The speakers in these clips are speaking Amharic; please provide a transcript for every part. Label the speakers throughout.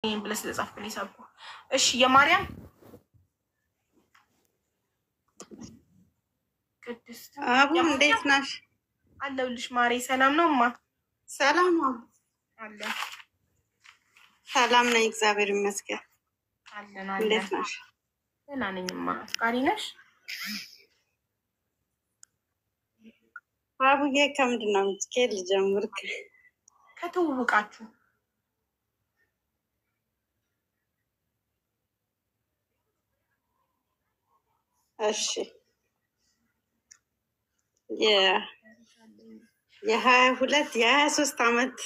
Speaker 1: ብለስ ለጻፍኩልኝ ሳብኩ። እሺ የማርያም ቅድስት
Speaker 2: አቡ እንዴት ነሽ?
Speaker 1: አለሁልሽ ማሬ። ሰላም ነው እማ?
Speaker 2: ሰላም
Speaker 1: አለ።
Speaker 2: ሰላም ነኝ እግዚአብሔር ይመስገን።
Speaker 1: አለን
Speaker 2: እንዴት ነሽ?
Speaker 1: ደህና ነኝ እማ። አፍቃሪ ነሽ?
Speaker 2: አቡዬ ከምንድን ነው የምትኬድ? ልጀምርክ
Speaker 1: ከተውውቃችሁ
Speaker 2: እሺ የ22 የ23 ዓመት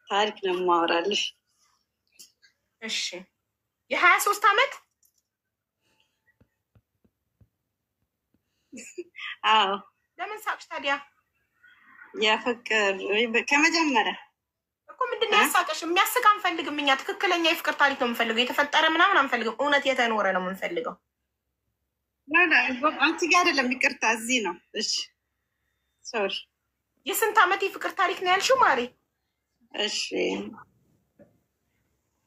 Speaker 2: ታሪክ ነው የማወራልሽ።
Speaker 1: እሺ የ23 ዓመት
Speaker 2: አዎ።
Speaker 1: ለምን ሳቅሽ ታዲያ?
Speaker 2: የፍቅር ከመጀመሪያ
Speaker 1: እኮ ምንድን ነው ያሳቀሽ? የሚያስቅ አንፈልግም እኛ። ትክክለኛ የፍቅር ታሪክ ነው የምንፈልገው። የተፈጠረ ምናምን አንፈልግም። እውነት የተኖረ ነው የምንፈልገው።
Speaker 2: አንቺ ጋር አይደለም፣ ይቅርታ እዚህ ነው። እሺ ሶሪ።
Speaker 1: የስንት ዓመት የፍቅር ታሪክ ነው ያልሽው ማሬ?
Speaker 2: እሺ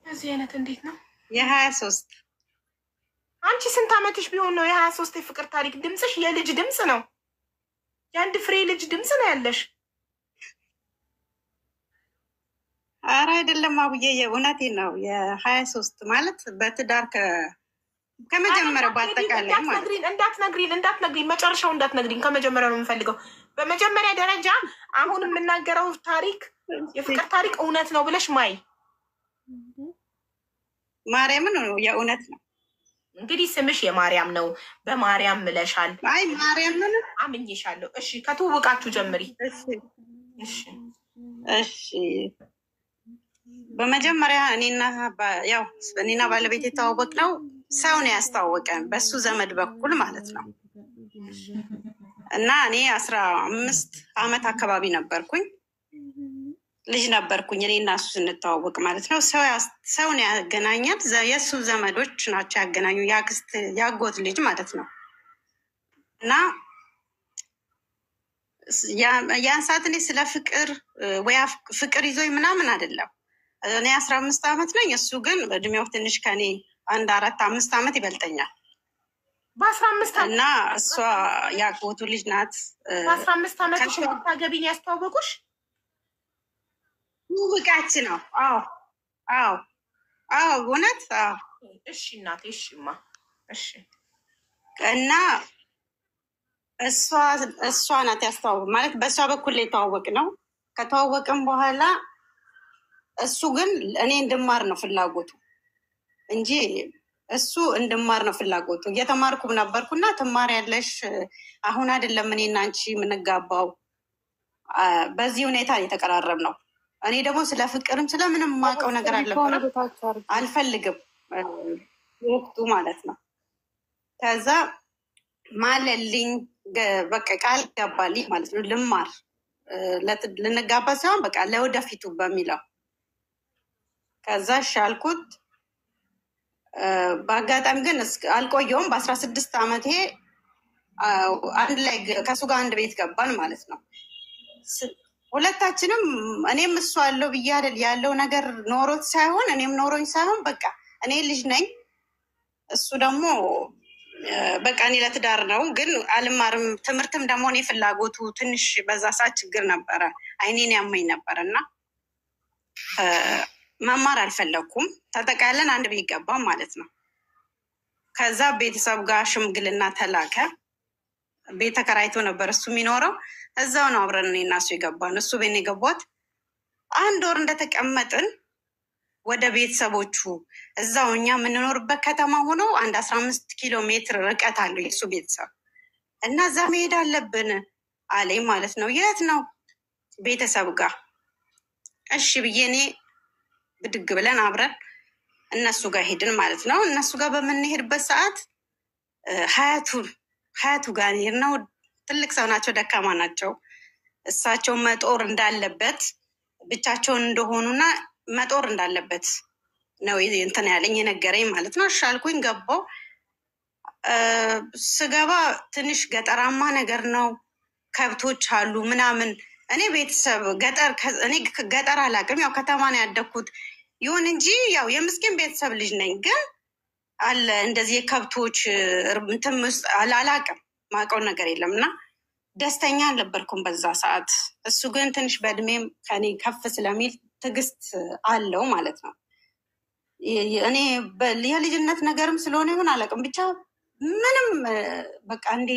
Speaker 1: እዚህ አይነት እንዴት ነው?
Speaker 2: የ23
Speaker 1: አንቺ ስንት ዓመትሽ ቢሆን ነው የ23 የፍቅር ታሪክ? ድምፅሽ የልጅ ድምፅ ነው። የአንድ ፍሬ ልጅ ድምፅ ነው ያለሽ።
Speaker 2: ኧረ አይደለም አቡዬ፣ የእውነቴን ነው። የ23 ማለት በትዳር ከመጀመሪያው በአጠቃላይ ማለት
Speaker 1: እንዳትነግሪን መጨረሻው እንዳትነግሪን። ከመጀመሪያው ነው የምንፈልገው። በመጀመሪያ ደረጃ አሁን የምናገረው ታሪክ የፍቅር ታሪክ እውነት ነው ብለሽ ማይ
Speaker 2: ማርያምን የእውነት ነው።
Speaker 1: እንግዲህ ስምሽ የማርያም ነው። በማርያም ምለሻል።
Speaker 2: አይ ማርያምን
Speaker 1: አምኜሻለሁ። እሺ ከትውውቃችሁ ጀምሪ።
Speaker 2: እሺ በመጀመሪያ እኔና ባለቤት የተዋወቅ ነው ሰው ነው ያስተዋወቀን፣ በሱ ዘመድ በኩል ማለት ነው። እና እኔ 15 ዓመት አካባቢ ነበርኩኝ፣ ልጅ ነበርኩኝ። እኔ እና እሱ ስንተዋወቅ ማለት ነው ሰው ነው ያገናኛት። የእሱ ዘመዶች ናቸው ያገናኙ፣ የአክስት ያጎት ልጅ ማለት ነው። እና ያን ሰዓት እኔ ስለ ፍቅር ወይ ፍቅር ይዞኝ ምናምን አይደለም። እኔ 15 ዓመት ነኝ፣ እሱ ግን እድሜው ትንሽ ከኔ 4-5 ዓመት ይበልጠኛል።
Speaker 1: በ15
Speaker 2: እና እሷ ያጎቱ ልጅ ናት።
Speaker 1: በ15 ዓመት ታገቢኝ ያስተዋወቁሽ?
Speaker 2: ውቃች ነው። አዎ እውነት።
Speaker 1: እሺ እናቴ። እሺማ እሺ።
Speaker 2: እና እሷ ናት ያስተዋወቅ ማለት በእሷ በኩል የተዋወቅ ነው። ከተዋወቅም በኋላ እሱ ግን እኔ እንድማር ነው ፍላጎቱ እንጂ እሱ እንድማር ነው ፍላጎቱ። እየተማርኩም ነበርኩና ትማሪያለሽ፣ አሁን አይደለም እኔና አንቺ የምንጋባው። በዚህ ሁኔታ የተቀራረብ ነው። እኔ ደግሞ ስለ ፍቅርም ስለምንም የማውቀው ነገር አልነበረም፣ አልፈልግም ወቅቱ ማለት ነው። ከዛ ማለልኝ በቃ ቃል ገባልኝ ማለት ነው። ልማር ልንጋባ ሳይሆን በቃ ለወደፊቱ በሚለው ከዛ ሻልኩት። በአጋጣሚ ግን አልቆየውም። በ16 ዓመቴ አንድ ላይ ከሱ ጋር አንድ ቤት ገባን ማለት ነው። ሁለታችንም እኔም እሱ አለው ብዬ አይደል ያለው ነገር ኖሮት ሳይሆን እኔም ኖሮኝ ሳይሆን በቃ እኔ ልጅ ነኝ፣ እሱ ደግሞ በቃ እኔ ለትዳር ነው ግን አልማርም። ትምህርትም ደግሞ እኔ ፍላጎቱ ትንሽ በዛ ሰዓት ችግር ነበረ፣ አይኔን ያመኝ ነበር እና መማር አልፈለኩም። ተጠቃለን አንድ ቤት ገባ ማለት ነው። ከዛ ቤተሰብ ጋር ሽምግልና ተላከ። ቤት ተከራይቶ ነበር እሱ የሚኖረው፣ እዛው ነው አብረን እኔ እና እሱ የገባን። እሱ ቤት የገባት 1 ወር እንደተቀመጥን ወደ ቤተሰቦቹ እዛው እኛ የምንኖርበት ከተማ ሆኖ 15 ኪሎ ሜትር ርቀት አለው የእሱ ቤተሰብ እና እዛ መሄድ አለብን አለኝ ማለት ነው። የት ነው? ቤተሰብ ጋር። እሺ ብዬ እኔ ብድግ ብለን አብረን እነሱ ጋር ሄድን ማለት ነው። እነሱ ጋር በምንሄድበት ሰዓት ሀያቱ ጋር ሄድ ነው። ትልቅ ሰው ናቸው፣ ደካማ ናቸው። እሳቸው መጦር እንዳለበት ብቻቸውን እንደሆኑና መጦር እንዳለበት ነው እንትን ያለኝ የነገረኝ ማለት ነው። እሺ አልኩኝ፣ ገባሁ። ስገባ ትንሽ ገጠራማ ነገር ነው፣ ከብቶች አሉ ምናምን። እኔ ቤተሰብ ገጠር አላውቅም፣ ያው ከተማ ነው ያደግኩት። ይሁን እንጂ ያው የምስኪን ቤተሰብ ልጅ ነኝ። ግን አለ እንደዚህ የከብቶች እንትን ውስጥ አላቅም ማውቀው ነገር የለም እና ደስተኛ አልነበርኩም በዛ ሰዓት። እሱ ግን ትንሽ በእድሜም ከኔ ከፍ ስለሚል ትዕግስት አለው ማለት ነው። እኔ የልጅነት ነገርም ስለሆነ ይሁን አላውቅም፣ ብቻ ምንም በቃ እንዲ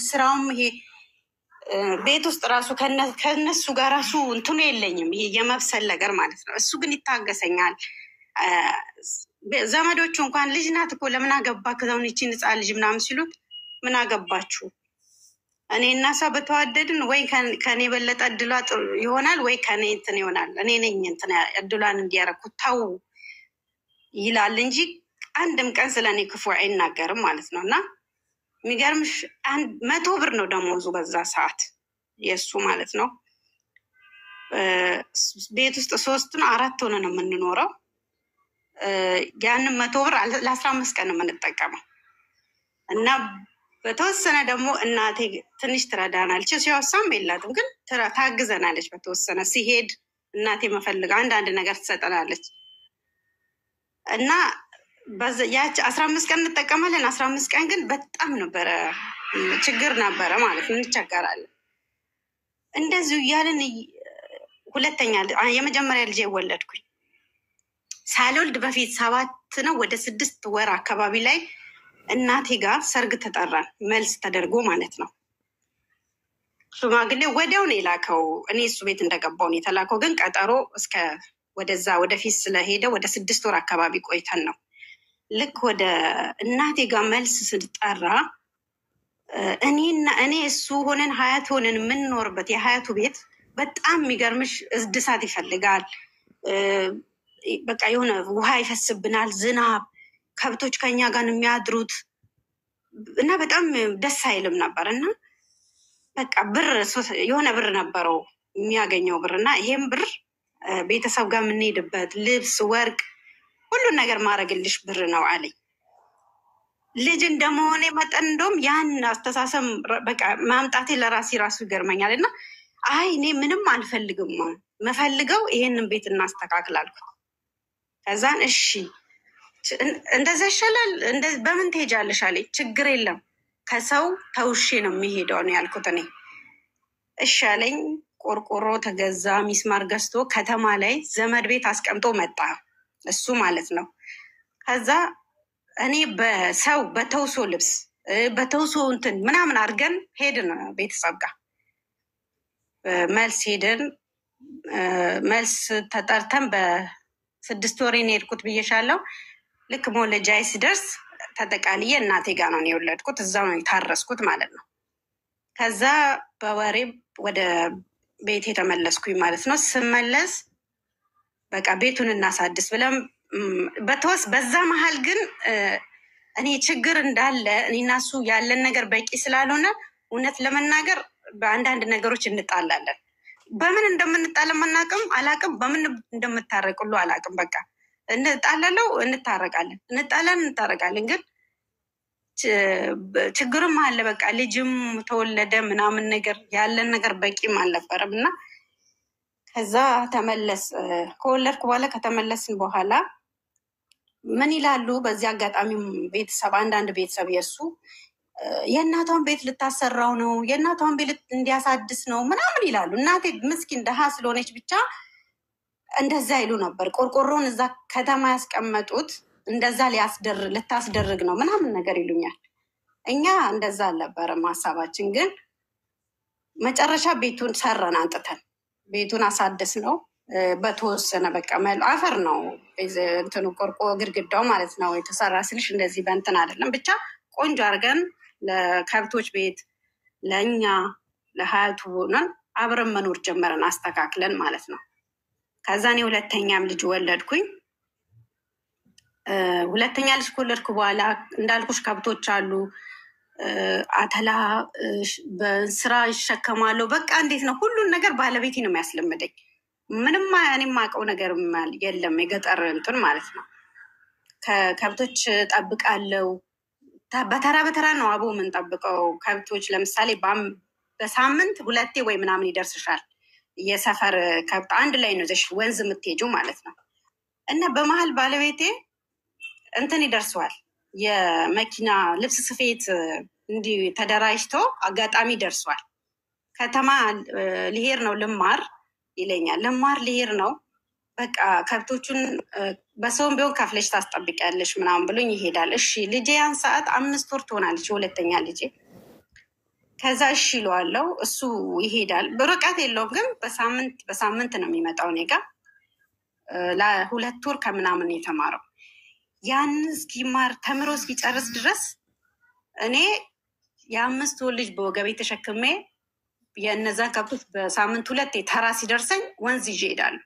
Speaker 2: ስራውም ይሄ ቤት ውስጥ ራሱ ከነሱ ጋር ራሱ እንትኑ የለኝም፣ ይሄ የመብሰል ነገር ማለት ነው። እሱ ግን ይታገሰኛል። ዘመዶቹ እንኳን ልጅ ናት እኮ ለምን አገባ ከዛውን ይቺ ንጻ ልጅ ምናምን ሲሉት ምን አገባችሁ እኔ እና እሷ በተዋደድን ወይ ከኔ በለጠ እድሏ ይሆናል ወይ ከኔ እንትን ይሆናል፣ እኔ ነኝ እንትን እድሏን እንዲያረኩት ታው ይላል እንጂ አንድም ቀን ስለኔ ክፉ አይናገርም ማለት ነው። እና የሚገርምሽ 100 ብር ነው ደሞዙ በዛ ሰዓት የእሱ ማለት ነው። ቤት ውስጥ 3 ነው 4 ሆነ ነው የምንኖረው። ያንን 100 ብር ለ15 ቀን ነው የምንጠቀመው እና በተወሰነ ደግሞ እናቴ ትንሽ ትረዳናለች። ሲያወሳም የላትም ግን ታግዘናለች በተወሰነ። ሲሄድ እናቴ መፈልግ አንዳንድ ነገር ትሰጠናለች እና ያች 15 ቀን እንጠቀማለን። 15 ቀን ግን በጣም ነበረ ችግር ነበረ ማለት ነው፣ እንቸገራለን። እንደዚሁ እያለን የመጀመሪያ ልጄ ወለድኩኝ። ሳልወልድ በፊት 7 ነው ወደ 6 ወር አካባቢ ላይ እናቴ ጋር ሰርግ ተጠራን፣ መልስ ተደርጎ ማለት ነው። ሽማግሌ ወዲያው ነው የላከው። እኔ እሱ ቤት እንደገባው ነው የተላከው። ግን ቀጠሮ እስከ ወደዛ ወደፊት ስለሄደ ወደ 6 ወር አካባቢ ቆይተን ነው። ልክ ወደ እናቴ ጋር መልስ ስንጠራ እኔ እሱ ሆነን ሀያት ሆነን የምንኖርበት የሀያቱ ቤት በጣም የሚገርምሽ እድሳት ይፈልጋል። በቃ የሆነ ውሃ ይፈስብናል፣ ዝናብ፣ ከብቶች ከኛ ጋር የሚያድሩት እና በጣም ደስ አይልም ነበር። እና በቃ የሆነ ብር ነበረው የሚያገኘው ብር እና ይሄም ብር ቤተሰብ ጋር የምንሄድበት ልብስ፣ ወርቅ፣ ሁሉን ነገር ማድረግልሽ ብር ነው አለኝ። ልጅ እንደመሆኔ መጠን እንደውም ያን አስተሳሰብ በቃ ማምጣቴ ለራሴ ራሱ ይገርመኛል። እና አይ እኔ ምንም አልፈልግም፣ መፈልገው ይሄንን ቤት እናስተካክል አልኩት። ከዛን እሺ እንደዛ ይሻላል በምን ትሄጃለሽ አለኝ። ችግር የለም ከሰው ተውሼ ነው የሚሄደው ነው ያልኩት እኔ። እሺ አለኝ። ቆርቆሮ ተገዛ፣ ሚስማር ገዝቶ ከተማ ላይ ዘመድ ቤት አስቀምጦ መጣ እሱ ማለት ነው። ከዛ እኔ በተውሶ ልብስ በተውሶ እንትን ምናምን አድርገን ሄድን ቤተሰብ ጋር። መልስ ሄድን። መልስ ተጠርተን በ6 ወሬን ሄድኩት ብዬሻለው። ልክ መውለጃዬ ሲደርስ ተጠቃልዬ እናቴ ጋር ነው የወለድኩት። እዛው ነው የታረስኩት ማለት ነው። ከዛ በወሬ ወደ ቤት የተመለስኩኝ ማለት ነው። ስመለስ በቃ ቤቱን እናሳድስ ብለን በዛ መሀል ግን እኔ ችግር እንዳለ እኔና እሱ ያለን ነገር በቂ ስላልሆነ እውነት ለመናገር በአንዳንድ ነገሮች እንጣላለን። በምን እንደምንጣለን አላቅም፣ በምን እንደምታረቅ ሁሉ አላቅም። በቃ እንጣላለው፣ እንታረቃለን፣ እንታረቃለን። ግን ችግርም አለ። በቃ ልጅም ተወለደ ምናምን ነገር ያለን ነገር በቂም አልነበረም እና ከዛ ከወለድኩ በኋላ ከተመለስን በኋላ ምን ይላሉ? በዚህ አጋጣሚ አንዳንድ ቤተሰብ የእሱ የእናቷን ቤት ልታሰራው ነው፣ የእናቷን ቤት እንዲያሳድስ ነው ምናምን ይላሉ። እናቴ ምስኪን ደሃ ስለሆነች ብቻ እንደዛ ይሉ ነበር። ቆርቆሮን እዛ ከተማ ያስቀመጡት እንደዛ ልታስደርግ ነው ምናምን ነገር ይሉኛል። እኛ እንደዛ አልነበረም ሀሳባችን። ግን መጨረሻ ቤቱን ሰራን፣ አንጥተን ቤቱን አሳደስ ነው። በተወሰነ በቃ አፈር ነው እንትኑ ግድግዳው ማለት ነው የተሰራ ስልሽ እንደዚህ በእንትን አይደለም። ብቻ ቆንጆ አድርገን ለከብቶች ቤት ለእኛ ለሀያቱ ሆነን አብረን መኖር ጀመረን አስተካክለን ማለት ነው። ከዛ እኔ ሁለተኛም ልጅ ወለድኩኝ። ሁለተኛ ልጅ ከወለድኩ በኋላ እንዳልኩሽ ከብቶች አሉ፣ አተላ በስራ ይሸከማለሁ። በቃ እንዴት ነው ሁሉን ነገር ባለቤቴ ነው የሚያስለምደኝ። ምንም እኔ የማውቀው ነገር የለም። የገጠር እንትን ማለት ነው። ከከብቶች ጠብቃለው። በተራ በተራ ነው አቦ የምንጠብቀው ከብቶች። ለምሳሌ በሳምንት 2 ወይ ምናምን ይደርስሻል። የሰፈር ከብት አንድ ላይ ነው ዘሽ ወንዝ የምትሄጂው ማለት ነው። እና በመሀል ባለቤቴ እንትን ይደርሰዋል የመኪና ልብስ ስፌት እንዲህ ተደራጅቶ አጋጣሚ ደርሷል። ከተማ ልሄድ ነው ልማር ይለኛል። ልማር ልሄድ ነው በቃ ከብቶቹን በሰውም ቢሆን ከፍለሽ ታስጠብቂያለሽ ምናምን ብሎኝ ይሄዳል። እሺ ልጄ ያን ሰዓት 5 ወር ትሆናለች፣ የሁለተኛ ልጄ። ከዛ እሺ ይለዋለው፣ እሱ ይሄዳል። በርቀት የለውም ግን በሳምንት ነው የሚመጣው እኔ ጋ። ለ2 ወር ከምናምን የተማረው ያን እስኪማር ተምሮ እስኪጨርስ ድረስ እኔ የ5 ወር ልጅ በወገቤ ተሸክሜ የእነዛ ከብቶች በሳምንት 2 ተራ ሲደርሰኝ ወንዝ ይዤ እሄዳለሁ።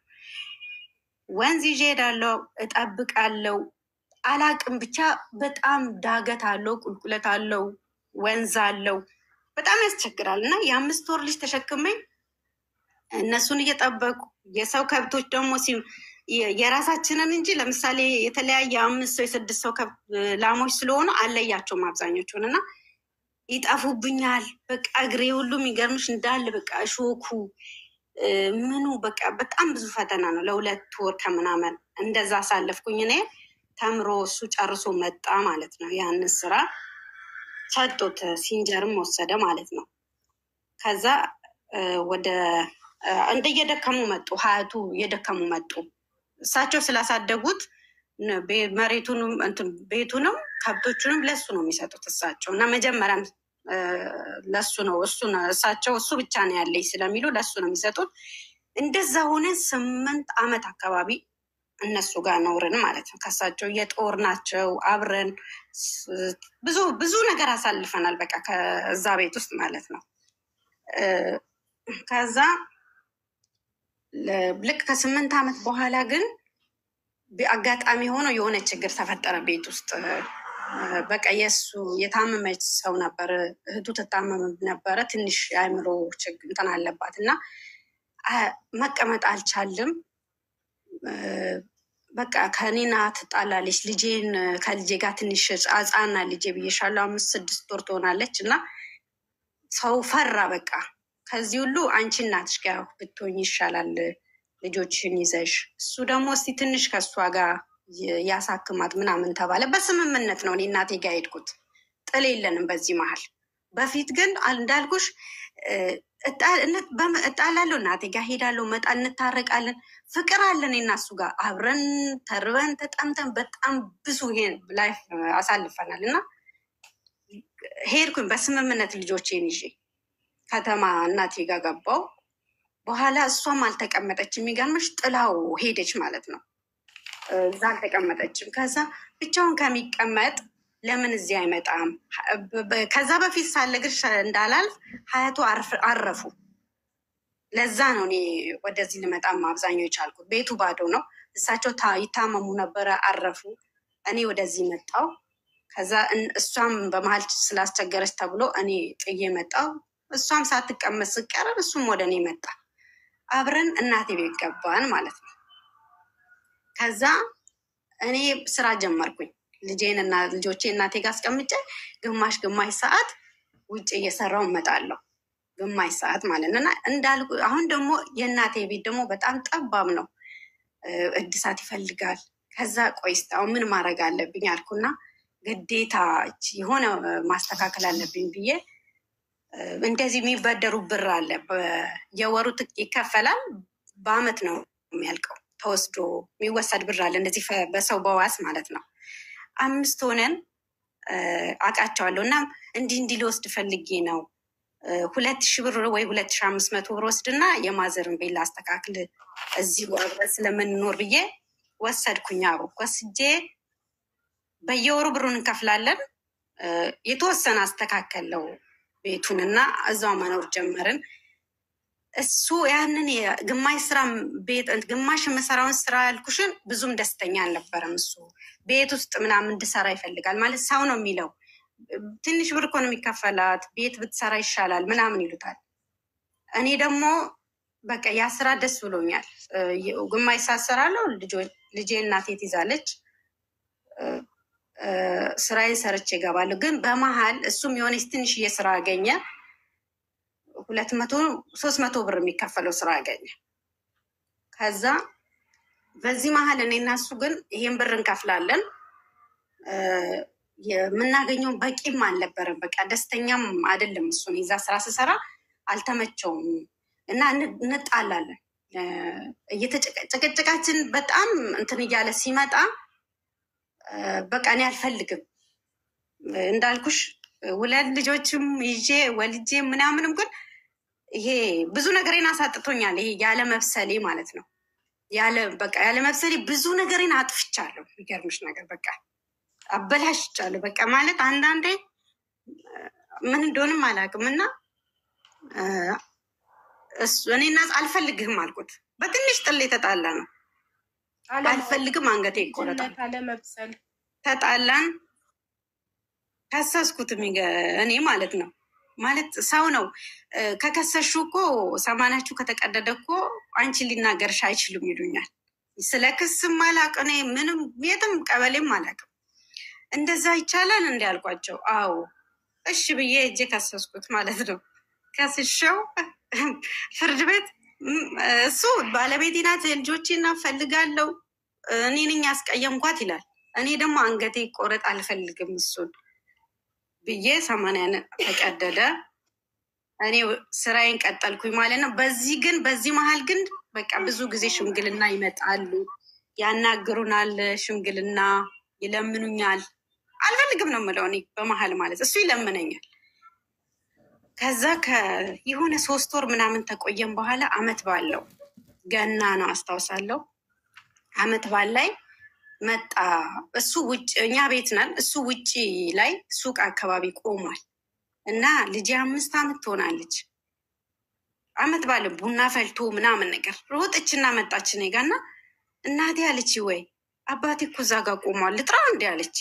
Speaker 2: ወንዝ ይዤ እሄዳለሁ፣ እጠብቃለሁ። አላቅም ብቻ በጣም ዳገት አለው፣ ቁልቁለት አለው፣ ወንዝ አለው፣ በጣም ያስቸግራል። እና የ5 ወር ልጅ ተሸክመኝ እነሱን እየጠበቁ የሰው ከብቶች ደግሞ የራሳችንን እንጂ ለምሳሌ የተለያየ 5 ሰው የ6 ሰው ላሞች ስለሆኑ አለያቸውም አብዛኞቹን እና ይጠፉብኛል። በቃ እግሬ ሁሉ የሚገርምሽ እንዳለ በቃ እሾኩ ምኑ በቃ በጣም ብዙ ፈተና ነው። ለ2 ወር ከምናምን እንደዛ አሳለፍኩኝ። እኔ ተምሮ እሱ ጨርሶ መጣ ማለት ነው። ያን ስራ ሰጡት፣ ሲንጀርም ወሰደ ማለት ነው። ከዛ ወደ እንደየደከሙ መጡ፣ ሀያቱ እየደከሙ መጡ። እሳቸው ስላሳደጉት መሬቱንም ቤቱንም ከብቶቹንም ለሱ ነው የሚሰጡት እሳቸው። እና መጀመሪያም ለሱ ነው እሳቸው እሱ ብቻ ነው ያለኝ ስለሚሉ ለሱ ነው የሚሰጡት። እንደዛ ሆነ 8 ዓመት አካባቢ እነሱ ጋር ኖርን ማለት ነው። ከሳቸው የጦር ናቸው አብረን ብዙ ነገር አሳልፈናል። በቃ ከዛ ቤት ውስጥ ማለት ነው። ከዛ ልክ ከ8 ዓመት በኋላ ግን አጋጣሚ ሆኖ የሆነ ችግር ተፈጠረ ቤት ውስጥ። በቃ የእሱ የታመመች ሰው ነበር፣ እህቱ ትታመም ነበረ። ትንሽ የአእምሮ ችግር እንትን አለባት እና መቀመጥ አልቻልም። በቃ ከኔና ትጣላለች። ልጄን ከልጄ ጋር ትንሽ ህፃና ልጄ ብዬሻለሁ 5-6 ወር ትሆናለች። እና ሰው ፈራ። በቃ ከዚህ ሁሉ አንቺ እናትሽ ጋር ብትሆኝ ይሻላል ልጆችን ይዘሽ። እሱ ደግሞ እስቲ ትንሽ ከእሷ ጋር ያሳክማት ምናምን ተባለ። በስምምነት ነው እኔ እናቴ ጋር ሄድኩት። ጥል የለንም በዚህ መሀል። በፊት ግን እንዳልኩሽ እጣላለሁ፣ እናቴ ጋር ሄዳለሁ፣ መጣ፣ እንታረቃለን፣ ፍቅር አለን እና እሱ ጋር አብረን ተርበን ተጠምተን በጣም ብዙ ይሄን ላይፍ አሳልፈናል። እና ሄድኩኝ በስምምነት ልጆቼን ይዤ ከተማ እናቴ ጋር ገባው። በኋላ እሷም አልተቀመጠች፣ የሚገርምሽ ጥላው ሄደች ማለት ነው። እዛ አልተቀመጠችም። ከዛ ብቻውን ከሚቀመጥ ለምን እዚህ አይመጣም? ከዛ በፊት ሳለግሽ እንዳላልፍ ሀያቱ አረፉ። ለዛ ነው እኔ ወደዚህ ልመጣም አብዛኛው የቻልኩት። ቤቱ ባዶ ነው። እሳቸው ይታመሙ ነበረ፣ አረፉ። እኔ ወደዚህ መጣው። ከዛ እሷም በመሀል ስላስቸገረች ተብሎ እኔ ጥዬ መጣው። እሷም ሳትቀመጥ ስቀረብ እሱም ወደ እኔ መጣ። አብረን እናቴ ቤት ገባን ማለት ነው። ከዛ እኔ ስራ ጀመርኩኝ። ልጄን እና ልጆቼ እናቴ ጋር አስቀምጬ ግማሽ ሰዓት ውጭ እየሰራው እመጣለሁ። ግማሽ ሰዓት ማለት ነው። እና እንዳልኩ አሁን ደግሞ የእናቴ ቤት ደግሞ በጣም ጠባብ ነው፣ እድሳት ይፈልጋል። ከዛ ቆይስት አሁን ምን ማድረግ አለብኝ አልኩና ግዴታ የሆነ ማስተካከል አለብኝ ብዬ እንደዚህ የሚበደሩ ብር አለ፣ የወሩ ይከፈላል፣ በአመት ነው የሚያልቀው። ተወስዶ የሚወሰድ ብር አለ፣ እንደዚህ በሰው በዋስ ማለት ነው። 5 ሆነን አውቃቸዋለሁ። እና እንዲህ ልወስድ ፈልጌ ነው 2000 ብር ወይ 2500 ብር ወስድና የማዘርን ቤት ላስተካክል እዚህ አብረን ስለምንኖር ብዬ ወሰድኩኝ። ወስጄ በየወሩ ብሩን እንከፍላለን። የተወሰነ አስተካከለው ቤቱን እና እዛው መኖር ጀመርን። እሱ ያንን ግማሽ ስራ ግማሽ የምሰራውን ስራ ያልኩሽን ብዙም ደስተኛ አልነበረም። እሱ ቤት ውስጥ ምናምን እንድሰራ ይፈልጋል። ማለት ሰው ነው የሚለው ትንሽ ብር እኮ ነው የሚከፈላት፣ ቤት ብትሰራ ይሻላል ምናምን ይሉታል። እኔ ደግሞ በቃ ያ ስራ ደስ ብሎኛል። ግማሽ ሰዓት እሰራለሁ፣ ልጄ እናቴ ትይዛለች፣ ስራዬን ሰርቼ እገባለሁ። ግን በመሀል እሱም የሆነች ትንሽዬ ስራ አገኘ። 200-300 ብር የሚከፈለው ስራ አገኘ። ከዛ በዚህ መሀል እኔ እና እሱ ግን ይሄን ብር እንከፍላለን። የምናገኘው በቂም አልነበረም። በቃ ደስተኛም አይደለም። እሱን የዛ ስራ ስሰራ አልተመቸውም እና እንጣላለን። ጭቅጭቃችን በጣም እንትን እያለ ሲመጣ በቃ እኔ አልፈልግም እንዳልኩሽ ሁለት ልጆችም ይዤ ወልጄ ምናምንም ግን ይሄ ብዙ ነገሬን አሳጥቶኛል። ይሄ ያለ መብሰሌ ማለት ነው። ያለ መብሰሌ ብዙ ነገሬን አጥፍቻለሁ። የሚገርምሽ ነገር በቃ አበላሽቻለሁ። በቃ ማለት አንዳንዴ ምን እንደሆንም አላውቅም እና እኔና አልፈልግህም አልኩት። በትንሽ ጥል የተጣላ ነው። አልፈልግም፣ አንገቴ ይቆረጣል። ተጣላን፣ ከሰስኩት እኔ ማለት ነው። ማለት ሰው ነው ከከሰሹ እኮ ሰማናችሁ ከተቀደደ እኮ አንቺን ሊናገርሽ አይችልም ይሉኛል። ስለ ክስም አላውቅም እኔ ምንም የትም ቀበሌም አላውቅም። እንደዛ ይቻላል እንዲ ያልኳቸው። አዎ እሺ ብዬ እጄ ከሰስኩት ማለት ነው። ከስሸው ፍርድ ቤት እሱ ባለቤቴ ናት ልጆቼን ፈልጋለሁ እኔ ነኝ ያስቀየምኳት ይላል። እኔ ደግሞ አንገቴ ቆረጥ አልፈልግም እሱን ብዬ 80 ተቀደደ። እኔ ስራዬን ቀጠልኩኝ ማለት ነው። በዚህ መሀል ግን በቃ ብዙ ጊዜ ሽምግልና ይመጣሉ፣ ያናግሩናል፣ ሽምግልና ይለምኑኛል። አልፈልግም ነው የምለው እኔ በመሀል ማለት እሱ ይለምነኛል። ከዛ የሆነ 3 ወር ምናምን ተቆየም በኋላ አመት ባለው ገና ነው አስታውሳለሁ። አመት ባል ላይ መጣ። እሱ ውጭ እኛ ቤት ነን፣ እሱ ውጭ ላይ ሱቅ አካባቢ ቆሟል እና ልጅ 5 አመት ትሆናለች። አመት ባለ ቡና ፈልቶ ምናምን ነገር ሮጥችና መጣች እኔ ጋ እና እናቴ አለች ወይ አባቴ እኮ እዛ ጋ ቆሟል ልጥራ እንዲ አለች።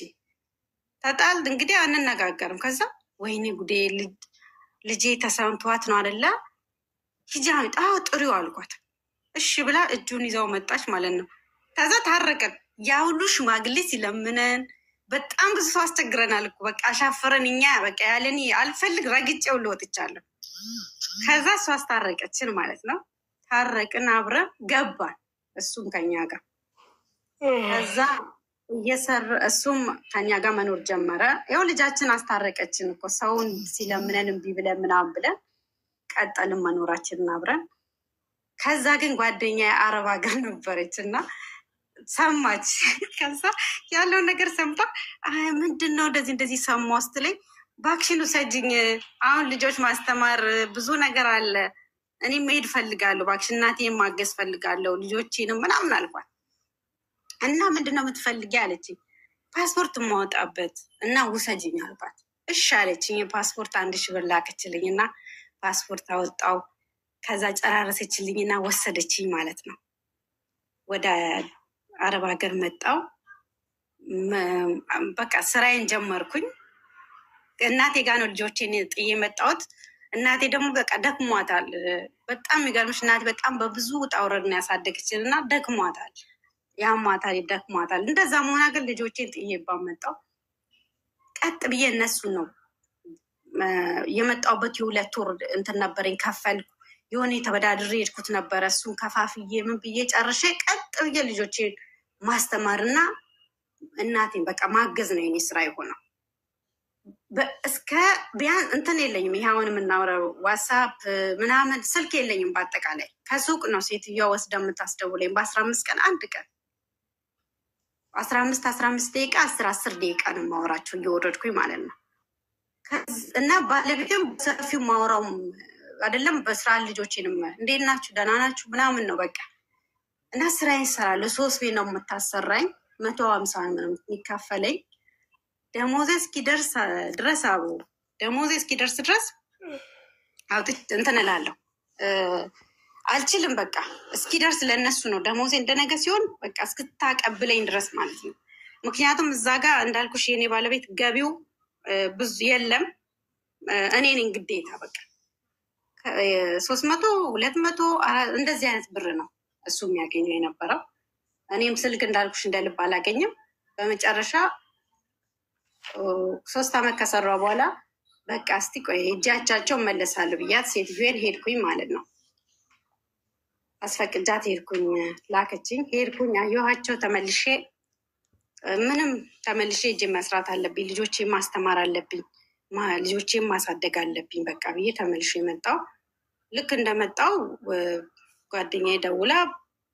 Speaker 2: ተጣል እንግዲህ አንነጋገርም። ከዛ ወይኔ ጉዴ ልጄ ተሰምቷት ነው አደለ ሂጂ ጥሪው አልኳት። እሺ ብላ እጁን ይዛው መጣች ማለት ነው። ከዛ ታረቀን። ያ ሁሉ ሽማግሌ ሲለምነን በጣም ብዙ ሰው አስቸግረናል እኮ በቃ አሻፈረን። እኛ በቃ ያለን አልፈልግ ረግጬው ልወጥቻለሁ። ከዛ እሱ አስታረቀችን ማለት ነው። ታረቅን፣ አብረን ገባን እሱም ከኛ ጋር። ከዛ እሱም ከኛ ጋር መኖር ጀመረ። ያው ልጃችን አስታረቀችን እኮ ሰውን ሲለምነን እምቢ ብለን ምናምን ብለን ቀጠልን መኖራችንን አብረን። ከዛ ግን ጓደኛ የአረብ ሀገር ነበረች እና ሰማች። ከዛ ያለውን ነገር ሰምታ ምንድን ነው እንደዚህ ሰማ ስትለኝ ባክሽን ውሰጂኝ፣ አሁን ልጆች ማስተማር ብዙ ነገር አለ፣ እኔ መሄድ ፈልጋለሁ፣ ባክሽ እናቴን ማገዝ ፈልጋለሁ፣ ልጆቼንም ምናምን አልኳት። እና ምንድን ነው የምትፈልጊ አለችኝ። ፓስፖርት የማወጣበት እና ውሰጂኝ አልኳት። እሺ አለችኝ። ፓስፖርት 1000 ብር ላከችልኝ እና ፓስፖርት አወጣው። ከዛ ጨራረሰችልኝ እና ወሰደችኝ ማለት ነው። ወደ አረብ ሀገር መጣው። በቃ ስራዬን ጀመርኩኝ። እናቴ ጋር ነው ልጆቼን ጥዬ መጣሁት። እናቴ ደግሞ በቃ ደክሟታል። በጣም የሚገርምሽ እናቴ በጣም በብዙ ውጣ ውረድ ነው ያሳደገችን እና ደክሟታል፣ ያማታል፣ ደክሟታል። እንደዛ መሆን ግን ልጆቼን ጥዬባት መጣሁ። ቀጥ ብዬ እነሱን ነው የመጣሁበት። የ2 ወር እንትን ነበረኝ ከፈልኩ። የሆነ የተበዳድሬ ሄድኩት ነበረ። እሱን ከፋፍዬ ምን ብዬ ጨርሼ ቀጥ ብዬ ልጆቼን ማስተማርና እናቴን በቃ ማገዝ ነው የኔ ስራ የሆነው። እስከ ቢያንስ እንትን የለኝም። ይሄ አሁን የምናወራው ዋትሳፕ ምናምን ስልክ የለኝም። በአጠቃላይ ከሱቅ ነው ሴትዮዋ ወስዳ የምታስደውለኝ። በ15 ቀን 1 ቀን 15 ደቂቃ 10 ደቂቃ ነው የማወራቸው እየወረድኩኝ ማለት ነው። እና ባለቤትም ሰፊው ማወራውም አይደለም። በስራ ልጆችንም እንዴት ናችሁ ደህና ናችሁ ምናምን ነው በቃ። እና ስራዬን እሰራለሁ። 3 ቤት ነው የምታሰራኝ። 150 ነው የሚካፈለኝ። ደሞዜ እስኪደርስ ድረስ ደሞዜ እስኪደርስ ድረስ አውጥቼ እንትን እላለሁ። አልችልም በቃ እስኪደርስ ለእነሱ ነው ደሞዜ። እንደነገ ሲሆን በቃ እስክታቀብለኝ ድረስ ማለት ነው። ምክንያቱም እዛ ጋር እንዳልኩሽ የኔ ባለቤት ገቢው ብዙ የለም። እኔ ነኝ ግዴታ በቃ 300 200 እንደዚህ አይነት ብር ነው እሱ የሚያገኘው የነበረው። እኔም ስልክ እንዳልኩሽ እንደ ልብ አላገኝም። በመጨረሻ 3 አመት ከሰራ በኋላ በቃ እስቲ ቆይ እጃቻቸው መለሳለሁ ብያት ሴትዮን ሄድኩኝ ማለት ነው። አስፈቅጃት ሄድኩኝ። ላከችኝ፣ ሄድኩኝ፣ አየኋቸው። ተመልሼ ምንም ተመልሼ እጅ መስራት አለብኝ፣ ልጆቼን ማስተማር አለብኝ፣ ልጆቼን ማሳደግ አለብኝ በቃ ብዬ ተመልሼ መጣሁ። ልክ እንደመጣው ጓደኛዬ ደውላ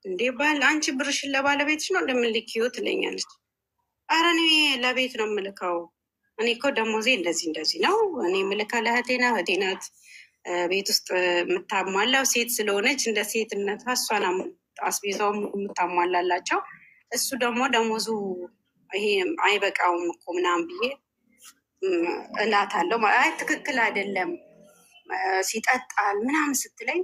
Speaker 2: እንዴ ባል አንቺ ብርሽን ለባለቤትሽ ነው እንደምልኪው ትለኛለች። ኧረ እኔ ለቤት ነው የምልከው፣ እኔ እኮ ደሞዜ እንደዚህ ነው፣ እኔ የምልከው ለእህቴ ነው፣ እህቴ ናት ቤት ውስጥ የምታሟላው፣ ሴት ስለሆነች እንደ ሴትነቷ እሷን አስቤዛውም የምታሟላላቸው፣ እሱ ደግሞ ደሞዙ ይሄ አይበቃውም እኮ ምናምን ብዬ እላታለሁ። አይ ትክክል አይደለም ሲጠጣል ምናምን ስትለኝ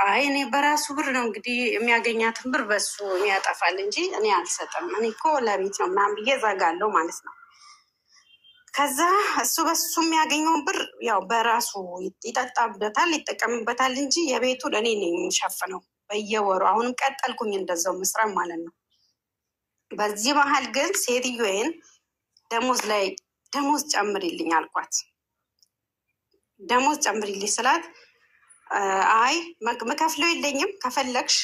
Speaker 2: አይ እኔ በራሱ ብር ነው እንግዲህ የሚያገኛትን ብር በሱ የሚያጠፋል እንጂ እኔ አልሰጥም፣ እኔ እኮ ለቤት ነው ምናምን ብዬ ዘጋለሁ ማለት ነው። ከዛ እሱ በሱ የሚያገኘውን ብር ያው በራሱ ይጠጣበታል ይጠቀምበታል እንጂ የቤቱን እኔ ነኝ የምሸፍነው በየወሩ። አሁንም ቀጠልኩኝ እንደዛው መስራት ማለት ነው። በዚህ መሀል ግን ሴትዮዬን ደሞዝ ጨምሪልኝ አልኳት። ደሞዝ ጨምሪልኝ ስላት አይ መከፍለው የለኝም፣ ከፈለግሽ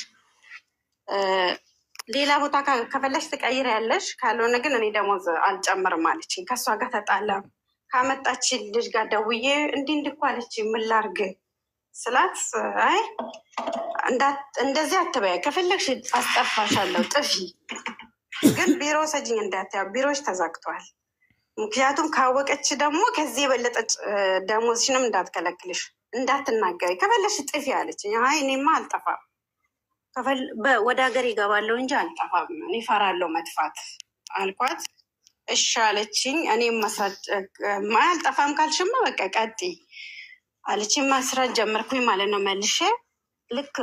Speaker 2: ሌላ ቦታ ከፈለግሽ ትቀይር ያለሽ፣ ካልሆነ ግን እኔ ደሞዝ አልጨምርም አለችኝ። ከእሷ ጋር ተጣላ። ካመጣችን ልጅ ጋር ደውዬ እንዲህ እኮ አለችኝ፣ ምን ላድርግ ስላት አይ እንደዚህ አትበያ፣ ከፈለግሽ አስጠፋሻለሁ ጥፊ፣ ግን ቢሮ ሰጅኝ እንዳትያ፣ ቢሮዎች ተዘግተዋል። ምክንያቱም ካወቀች ደግሞ ከዚህ የበለጠች ደሞዝሽንም እንዳትከለክልሽ እንዳትናገሪ፣ ከፈለሽ ጥፊ አለችኝ። አይ እኔማ አልጠፋም፣ ወደ ሀገር ይገባለሁ እንጂ አልጠፋም፣ እኔ እፈራለሁ መጥፋት አልኳት። እሺ አለችኝ። እኔም መስራት አልጠፋም ካልሽማ በቃ ቀጥይ አለችኝ። መስራት ጀመርኩኝ ማለት ነው። መልሼ ልክ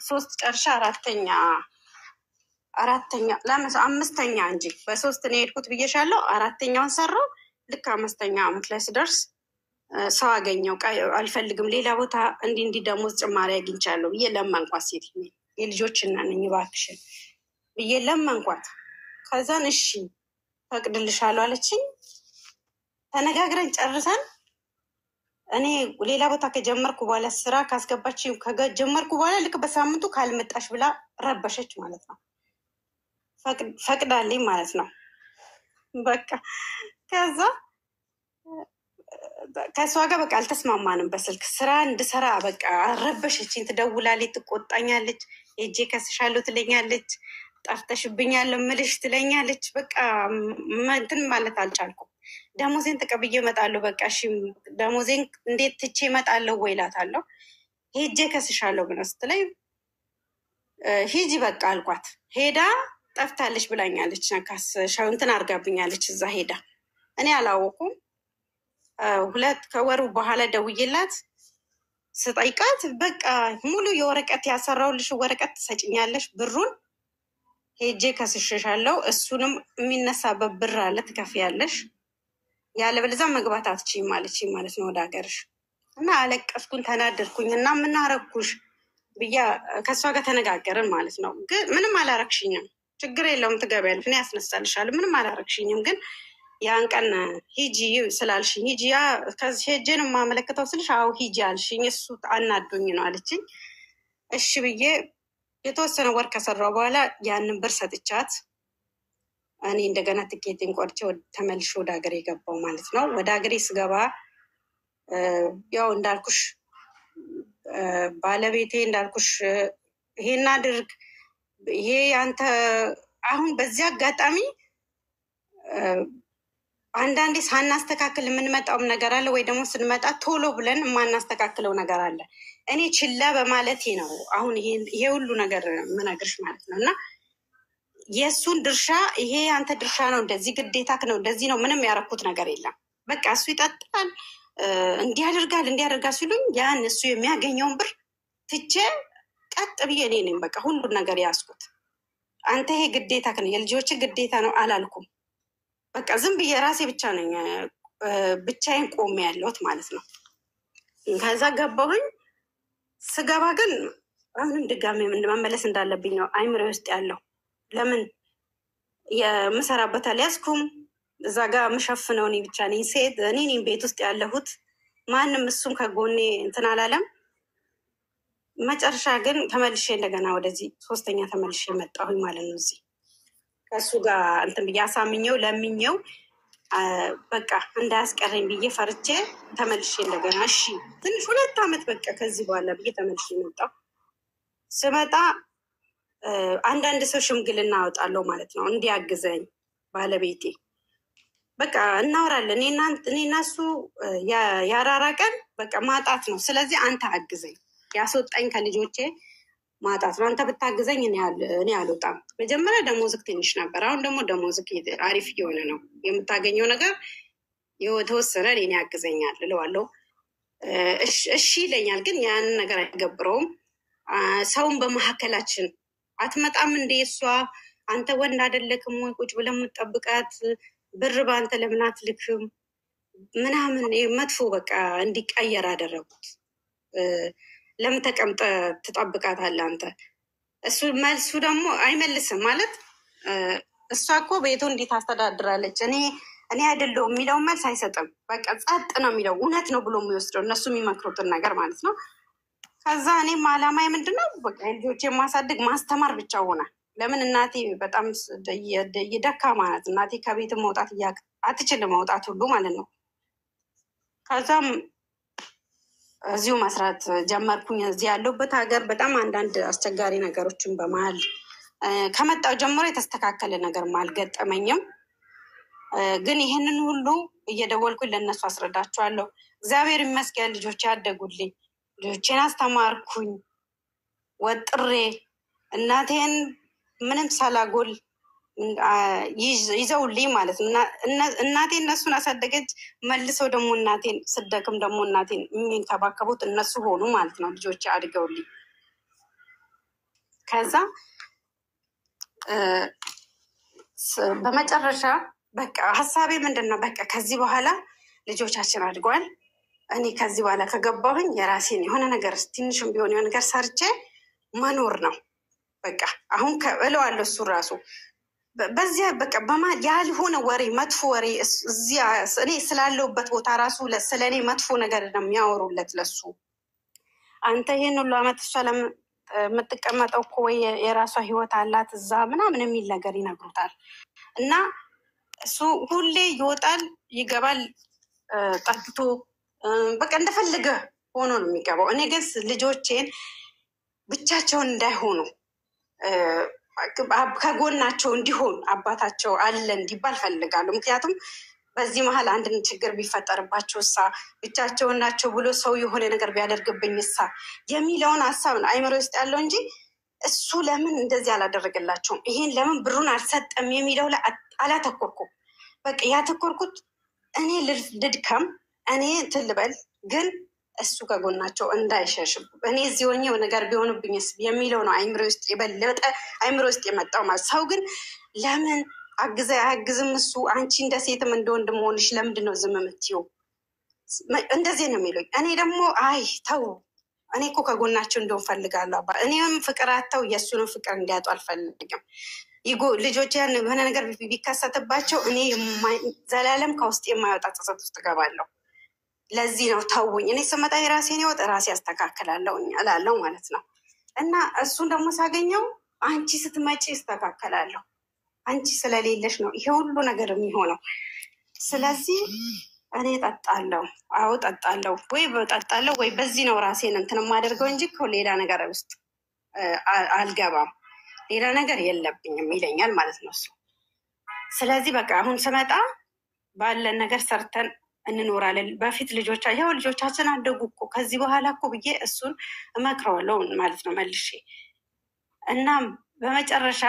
Speaker 2: 3 ጨርሻ አምስተኛ እንጂ በ3 ነው የሄድኩት ብዬሻለሁ። 4ኛውን ሰራው። ልክ 5ኛ ዓመት ላይ ስደርስ ሰው አገኘው። አልፈልግም ሌላ ቦታ እንዲህ ደሞዝ ጭማሪ አግኝቻለሁ ብዬ ለመንኳት። ሴት የልጆች እናት ነኝ እባክሽን ብዬ ለመንኳት። ከዛን እሺ ፈቅድልሻለሁ አለችኝ። ተነጋግረን ጨርሰን እኔ ሌላ ቦታ ከጀመርኩ በኋላ ስራ ካስገባችኝ ከጀመርኩ በኋላ ልክ በሳምንቱ ካልመጣሽ ብላ ረበሸች ማለት ነው። ፈቅዳልኝ ማለት ነው። በቃ ከእሷ ጋር በቃ አልተስማማንም። በስልክ ስራ እንድሰራ በቃ አረበሸችኝ። ትደውላለች፣ ትቆጣኛለች፣ ሄጄ ከስሻለሁ ትለኛለች፣ ጠፍተሽብኛል ምልሽ ትለኛለች። በቃ እንትን ማለት አልቻልኩም። ደሞዜን ተቀብዬ እመጣለሁ። በቃ እሺ ደሞዜን እንዴት ትቼ እመጣለሁ ወይ እላታለሁ። ሄጄ ከስሻለሁ ብለው ስትለኝ ሂጂ በቃ አልኳት። ሄዳ ጠፍታለች ብላኛለች። ነካስ እንትን አድርጋብኛለች እዛ ሄዳ። እኔ አላወኩም። 2 ከወሩ በኋላ ደውዬላት ስጠይቃት በቃ ሙሉ የወረቀት ያሰራሁልሽ ወረቀት ትሰጭኛለሽ፣ ብሩን ሄጄ ከስሸሻለሁ፣ እሱንም የሚነሳበት ብር አለ ትከፍያለሽ፣ ያለበለዚያ መግባት አትችይም አለችኝ ማለት ነው ወደ ሀገርሽ። እና አለቀስኩኝ፣ ተናደድኩኝ። እና ምን አረኩሽ ብያ ከእሷ ጋር ተነጋገርን ማለት ነው። ግን ምንም አላረግሽኝም፣ ችግር የለውም ትገቢያለሽ፣ እኔ ያስነሳልሻለሁ፣ ምንም አላረግሽኝም። ግን ያን ቀን ሂጂ ስላልሽኝ ሂጂ፣ ከዚህ ሄጄ ነው የማመለክተው ስልሽ አዎ ሂጂ አልሽኝ፣ እሱ አናዶኝ ነው አለችኝ። እሺ ብዬ የተወሰነ ወር ከሰራው በኋላ ያንን ብር ሰጥቻት እኔ እንደገና ትኬቴን ቆርጬ ተመልሼ ወደ ሀገሬ የገባው ማለት ነው። ወደ ሀገሬ ስገባ ያው እንዳልኩሽ ባለቤቴ እንዳልኩሽ ይሄን አድርግ ይሄ አንተ አሁን በዚህ አጋጣሚ አንዳንዴ ሳናስተካክል የምንመጣውም ነገር አለ፣ ወይ ደግሞ ስንመጣ ቶሎ ብለን የማናስተካክለው ነገር አለ። እኔ ችላ በማለቴ ነው አሁን ይሄ ሁሉ ነገር የምነግርሽ ማለት ነው። እና የእሱን ድርሻ ይሄ አንተ ድርሻ ነው፣ እንደዚህ ግዴታክ ነው፣ እንደዚህ ነው፣ ምንም ያረኩት ነገር የለም። በቃ እሱ ይጠጣል፣ እንዲያደርጋል ሲሉኝ ያን እሱ የሚያገኘውን ብር ትቼ ቀጥ ብዬ እኔ ነኝ በቃ ሁሉን ነገር ያስኩት። አንተ ይሄ ግዴታክ ነው፣ የልጆች ግዴታ ነው አላልኩም። በቃ ዝም ብዬ ራሴ ብቻ ነኝ ብቻዬን ቆሜ ያለሁት ማለት ነው። ከዛ ገባሁኝ። ስገባ ግን አሁንም ድጋሜ መመለስ እንዳለብኝ ነው አይምሮ ውስጥ ያለው። ለምን የምሰራበት አልያዝኩም። እዛ ጋር የምሸፍነው እኔ ብቻ ነኝ፣ ሴት እኔ ቤት ውስጥ ያለሁት። ማንም እሱም ከጎኔ እንትን አላለም። መጨረሻ ግን ተመልሼ እንደገና ወደዚህ ሶስተኛ ተመልሼ መጣሁኝ ማለት ነው። እዚህ ከእሱ ጋር እንትን ብዬ አሳምኘው ለምኘው በቃ እንዳያስቀረኝ ብዬ ፈርቼ ተመልሼ እንደገና እሺ ትንሽ 2 ዓመት በቃ ከዚህ በኋላ ብዬ ተመልሼ መጣሁ። ስመጣ አንዳንድ ሰው ሽምግልና አወጣለሁ ማለት ነው እንዲያግዘኝ ባለቤቴ። በቃ እናወራለን እኔና እሱ ያራራቀን በቃ ማጣት ነው። ስለዚህ አንተ አግዘኝ፣ ያስወጣኝ ከልጆቼ ማጣት ነው። አንተ ብታግዘኝ እኔ አልወጣም። መጀመሪያ ደሞዝክ ትንሽ ነበር፣ አሁን ደግሞ ደሞዝክ አሪፍ እየሆነ ነው። የምታገኘው ነገር የተወሰነ እኔ ያግዘኛል እለዋለሁ። እሺ ይለኛል፣ ግን ያንን ነገር አይገብረውም። ሰውን በመካከላችን አትመጣም እንዴ እሷ አንተ ወንድ አይደለክም ወይ ቁጭ ብለህ የምትጠብቃት ብር በአንተ ለምን አትልክም ምናምን መጥፎ በቃ እንዲቀየር አደረጉት። ለምን ተቀምጠህ ትጠብቃታለህ አንተ? እሱ መልሱ ደግሞ አይመልስም ማለት እሷ እኮ ቤቱ እንዴት አስተዳድራለች እኔ አይደለሁም የሚለውን መልስ አይሰጥም። በቃ ጸጥ ነው የሚለው፣ እውነት ነው ብሎ የሚወስደው እነሱ የሚመክሩትን ነገር ማለት ነው። ከዛ እኔም አላማዬ ምንድነው በቃ ልጆች የማሳድግ ማስተማር ብቻ ሆነ። ለምን እናቴ በጣም ደካማ ናት። እናቴ ከቤት መውጣት አትችልም፣ መውጣት ሁሉ ማለት ነው። ከዛም እዚሁ መስራት ጀመርኩኝ። እዚህ ያለሁበት ሀገር በጣም አንዳንድ አስቸጋሪ ነገሮችን በመሀል ከመጣው ጀምሮ የተስተካከለ ነገር አልገጠመኝም። ግን ይህንን ሁሉ እየደወልኩኝ ለእነሱ አስረዳቸዋለሁ። እግዚአብሔር ይመስገን ልጆች ያደጉልኝ፣ ልጆቼን አስተማርኩኝ ወጥሬ እናቴን ምንም ሳላጎል ይዘውልኝ ማለት ነው። እናቴ እነሱን አሳደገች። መልሰው ደግሞ እናቴን ስደክም ደግሞ እናቴን የሚንከባከቡት እነሱ ሆኑ ማለት ነው። ልጆች አድገውልኝ ከዛ በመጨረሻ በቃ ሀሳቤ ምንድን ነው በቃ ከዚህ በኋላ ልጆቻችን አድገዋል። እኔ ከዚህ በኋላ ከገባሁኝ የራሴን የሆነ ነገር ትንሽም ቢሆን የሆነ ነገር ሰርቼ መኖር ነው በቃ። አሁን እለዋለሁ እሱ ራሱ በዚያ በቃ ያልሆነ ወሬ መጥፎ ወሬ እዚያ እኔ ስላለሁበት ቦታ ራሱ ስለ እኔ መጥፎ ነገር ነው የሚያወሩለት ለሱ። አንተ ይህን ሁሉ አመት እሷ የምትቀመጠው እኮ ወይ የራሷ ህይወት አላት እዛ ምናምን የሚል ነገር ይነግሩታል። እና እሱ ሁሌ ይወጣል ይገባል ጠጥቶ በቃ እንደፈለገ ሆኖ ነው የሚገባው። እኔ ግን ልጆቼን ብቻቸውን እንዳይሆኑ ከጎናቸው እንዲሆን አባታቸው አለ እንዲባል ፈልጋሉ። ምክንያቱም በዚህ መሀል አንድን ችግር ቢፈጠርባቸው እሳ ብቻቸውን ናቸው ብሎ ሰው የሆነ ነገር ቢያደርግብኝ እሳ የሚለውን ሀሳብ ነው አይምሮ ውስጥ ያለው እንጂ እሱ ለምን እንደዚህ አላደረገላቸውም፣ ይሄን ለምን ብሩን አልሰጠም የሚለው ላይ አላተኮርኩም። በቃ ያተኮርኩት እኔ ልድከም፣ እኔ ትልበል፣ ግን እሱ ከጎናቸው እንዳይሸሽም እኔ እዚህ ሆኜው ነገር ቢሆንብኝስ የሚለው ነው አይምሮ ውስጥ የበለጠ አይምሮ ውስጥ የመጣው ማለት። ሰው ግን ለምን አያግዝም እሱ? አንቺ እንደ ሴትም እንደ ወንድም ሆንሽ ለምንድን ነው ዝም የምትይው? እንደዚህ ነው የሚሉኝ። እኔ ደግሞ አይ ተው፣ እኔ እኮ ከጎናቸው እንደሆን ፈልጋለሁ። አባ እኔም ፍቅር አተው የእሱንም ፍቅር እንዲያጡ አልፈልግም። ልጆች ያን የሆነ ነገር ቢከሰትባቸው እኔ ዘላለም ከውስጥ የማይወጣ ጸጸት ውስጥ እገባለሁ። ለዚህ ነው ተውኝ፣ እኔ ስመጣ የራሴን ህይወት ራሴ ያስተካክላለሁ እላለሁ ማለት ነው። እና እሱን ደግሞ ሳገኘው አንቺ ስትመጪ ይስተካከላለሁ፣ አንቺ ስለሌለሽ ነው ይሄ ሁሉ ነገር የሚሆነው። ስለዚህ እኔ ጠጣለሁ፣ አዎ ጠጣለሁ፣ ወይ በዚህ ነው ራሴን እንትን የማደርገው እንጂ ሌላ ነገር ውስጥ አልገባም፣ ሌላ ነገር የለብኝም ይለኛል ማለት ነው እሱ። ስለዚህ በቃ አሁን ስመጣ ባለን ነገር ሰርተን እንኖራለን። በፊት ልጆቻችን አደጉ እኮ ከዚህ በኋላ እኮ ብዬ እሱን እመክረዋለሁ ማለት ነው መልሼ። እና በመጨረሻ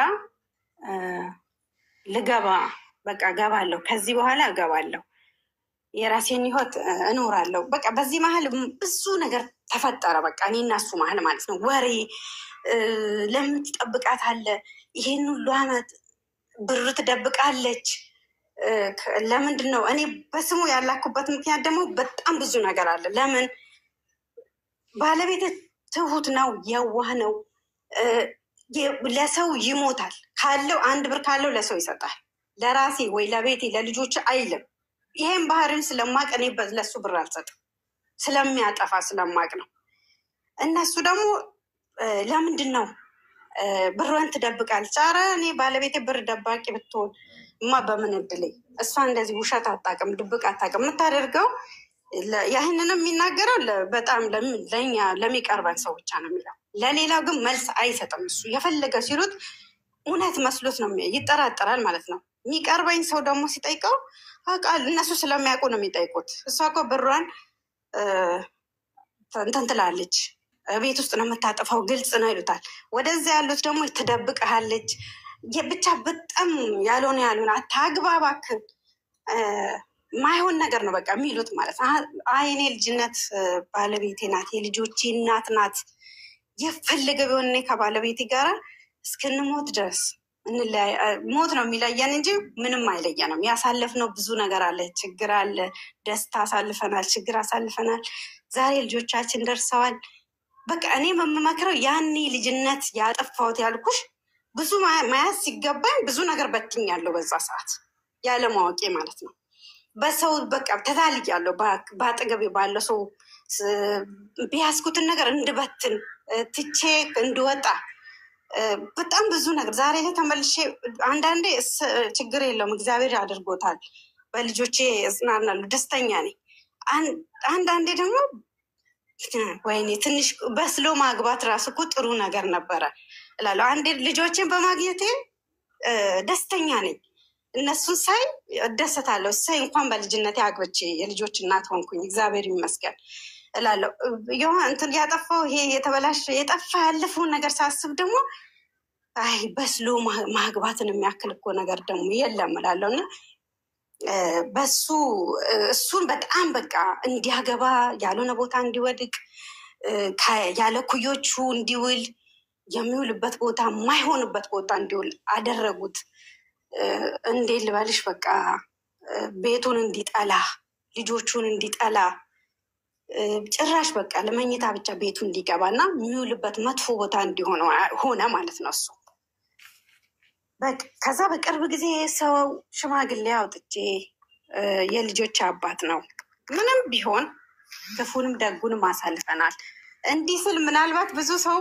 Speaker 2: ልገባ በቃ እገባለሁ፣ ከዚህ በኋላ እገባለሁ፣ የራሴን ህይወት እኖራለሁ። በቃ በዚህ መሀል ብዙ ነገር ተፈጠረ። በቃ እኔ እና እሱ መሀል ማለት ነው ወሬ፣ ለምን ትጠብቃታለህ? ይሄን ሁሉ አመት ብር ትደብቃለች ለምንድን ነው? እኔ በስሙ ያላኩበት ምክንያት ደግሞ በጣም ብዙ ነገር አለ። ለምን ባለቤት ትሁት ነው፣ የዋህ ነው፣ ለሰው ይሞታል ካለው 1 ብር ካለው ለሰው ይሰጣል። ለራሴ ወይ ለቤቴ ለልጆች አይልም። ይሄን ባህሪን ስለማቅ እኔ ለሱ ብር አልሰጥም፣ ስለሚያጠፋ ስለማቅ ነው። እነሱ ደግሞ ለምንድን ነው ብሯን ትደብቃለች? ኧረ እኔ ባለቤቴ ብር ደባቂ ብትሆን እማ በምን እድሌ። እሷ እንደዚህ ውሸት አታውቅም፣ ድብቅ አታውቅም። የምታደርገው ያህንንም የሚናገረው በጣም ለእኛ ለሚቀርበን ሰው ብቻ ነው የሚለው። ለሌላው ግን መልስ አይሰጥም። እሱ የፈለገ ሲሉት እውነት መስሎት ነው ይጠራጠራል ማለት ነው። የሚቀርበኝ ሰው ደግሞ ሲጠይቀው ቃል እነሱ ስለሚያውቁ ነው የሚጠይቁት። እሷ እኮ ብሯን እንትን ትላለች፣ ቤት ውስጥ ነው የምታጠፋው፣ ግልጽ ነው ይሉታል። ወደዚያ ያሉት ደግሞ ትደብቀሃለች። ብቻ በጣም ያልሆነ አታግባባክን ማይሆን ነገር ነው በቃ የሚሉት ማለት ነው። አይኔ ልጅነት ባለቤቴ ናት፣ የልጆቼ እናት ናት። የፈለገ ቢሆን እኔ ከባለቤቴ ጋር እስክንሞት ድረስ ሞት ነው የሚለየን እንጂ ምንም አይለየንም። ያሳለፍነው ብዙ ነገር አለ፣ ችግር አለ፣ ደስታ አሳልፈናል፣ ችግር አሳልፈናል። ዛሬ ልጆቻችን ደርሰዋል። በቃ እኔ የምመክረው ያኔ ልጅነት ያጠፋሁት ያልኩሽ ብዙ መያዝ ሲገባኝ ብዙ ነገር በትኛለሁ በዛ ሰዓት ያለማወቄ ማለት ነው። በሰው በቃ ተታልያለሁ። በአጠገቤ ባለው ሰው ቢያስኩትን ነገር እንድበትን ትቼ እንድወጣ በጣም ብዙ ነገር ዛሬ ላይ ተመልሼ አንዳንዴ ችግር የለውም እግዚአብሔር አድርጎታል፣ በልጆቼ እጽናናለሁ፣ ደስተኛ ነኝ። አንዳንዴ ደግሞ ወይኔ ትንሽ በስሎ ማግባት ራሱ እኮ ጥሩ ነገር ነበረ እላለሁ። አንዴ ልጆቼን በማግኘቴ ደስተኛ ነኝ። እነሱን ሳይ እደሰታለሁ። ሳይ እንኳን በልጅነቴ አግብቼ የልጆች እናት ሆንኩኝ፣ እግዚአብሔር ይመስገን እላለሁ። እንትን ያጠፋው ይሄ የተበላሽ የጠፋ ያለፈውን ነገር ሳስብ ደግሞ አይ በስሎ ማግባትን የሚያክል እኮ ነገር ደግሞ የለም እላለሁ። እና በሱ እሱን በጣም በቃ እንዲያገባ ያልሆነ ቦታ እንዲወድቅ ያለ ኩዮቹ እንዲውል የሚውልበት ቦታ የማይሆንበት ቦታ እንዲውል አደረጉት። እንዴት ልበልሽ በቃ ቤቱን እንዲጠላ ልጆቹን እንዲጠላ ጭራሽ በቃ ለመኝታ ብቻ ቤቱ እንዲገባ እና የሚውልበት መጥፎ ቦታ እንዲሆነ ሆነ ማለት ነው እሱ። ከዛ በቅርብ ጊዜ ሰው ሽማግሌ አውጥቼ የልጆች አባት ነው፣ ምንም ቢሆን ክፉንም ደጉንም አሳልፈናል። እንዲህ ስል ምናልባት ብዙ ሰው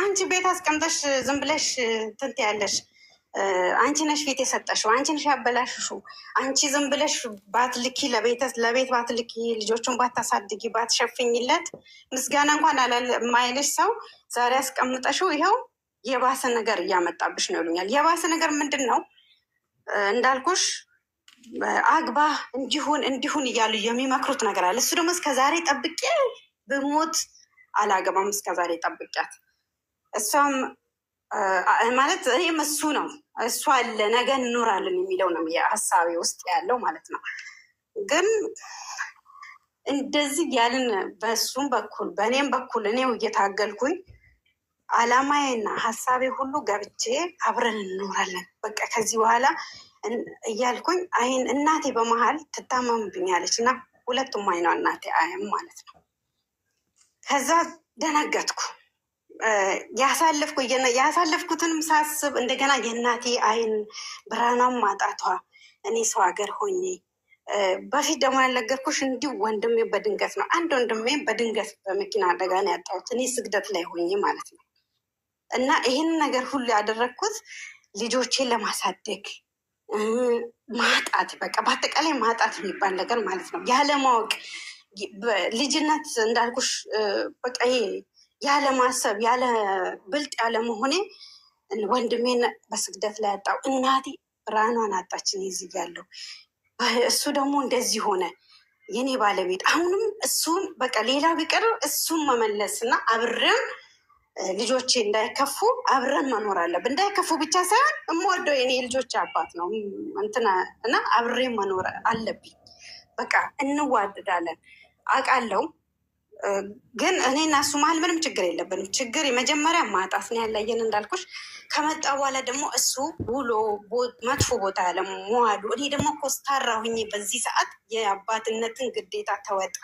Speaker 2: አንቺ ቤት አስቀምጠሽ ዝም ብለሽ ትንት ያለሽ አንቺ ነሽ ፊት የሰጠሽው፣ አንቺ ነሽ ያበላሽሽው፣ አንቺ ዝም ብለሽ ባትልኪ ለቤት ባትልኪ ልጆቹን ባታሳድጊ ባትሸፍኝለት ምስጋና እንኳን የማይልሽ ሰው ዛሬ አስቀምጠሽው ይኸው የባሰ ነገር እያመጣብሽ ነው ይሉኛል። የባሰ ነገር ምንድን ነው እንዳልኩሽ አግባ እንዲሁን እያሉ የሚመክሩት ነገር አለ። እሱ ደግሞ እስከዛሬ ጠብቄ ብሞት አላገባም፣ እስከዛሬ ጠብቂያት እሷም ማለት ይህም እሱ ነው እሱ አለ ነገ እንኖራለን የሚለው ነው የሀሳቤ ውስጥ ያለው ማለት ነው። ግን እንደዚህ ያልን በእሱም በኩል በእኔም በኩል እኔው እየታገልኩኝ አላማዬና ሀሳቤ ሁሉ ገብቼ አብረን እንኖራለን በቃ ከዚህ በኋላ እያልኩኝ አይን እናቴ በመሀል ትታመምብኛለች እና ሁለቱም አይኗ እናቴ አያም ማለት ነው። ከዛ ደነገጥኩ። ያሳለፍኩትንም ሳስብ እንደገና የእናቴ አይን ብርሃኗን ማጣቷ እኔ ሰው ሀገር ሆኜ በፊት ደግሞ ያልነገርኩሽ እንዲሁ ወንድሜ በድንገት ነው አንድ ወንድሜ በድንገት በመኪና አደጋ ነው ያጣሁት እኔ ስግደት ላይ ሆኜ ማለት ነው። እና ይህን ነገር ሁሉ ያደረግኩት ልጆቼን ለማሳደግ ማጣት በቃ በአጠቃላይ ማጣት የሚባል ነገር ማለት ነው። ያለማወቅ ልጅነት እንዳልኩሽ በቃ ይሄ ያለ ማሰብ ያለ ብልጥ ያለ መሆኔ ወንድሜን በስግደት ላይ ያጣው እናቴ ብርሃኗን አጣችን ይዝያለሁ። እሱ ደግሞ እንደዚህ ሆነ የኔ ባለቤት አሁንም እሱም በቃ ሌላ ቢቀር እሱም መመለስ እና አብረን ልጆቼ እንዳይከፉ አብረን መኖር አለብን። እንዳይከፉ ብቻ ሳይሆን የምወደው የኔ ልጆች አባት ነው እንትና እና አብሬን መኖር አለብኝ። በቃ እንዋደዳለን አውቃለሁ። ግን እኔ እና እሱ መሀል ምንም ችግር የለብንም። ችግር የመጀመሪያ ማጣት ነው ያለየን እንዳልኩሽ። ከመጣ በኋላ ደግሞ እሱ ውሎ መጥፎ ቦታ ያለ መዋሉ እኔ ደግሞ ኮስታራ ሁኜ በዚህ ሰዓት የአባትነትን ግዴታ ተወጣ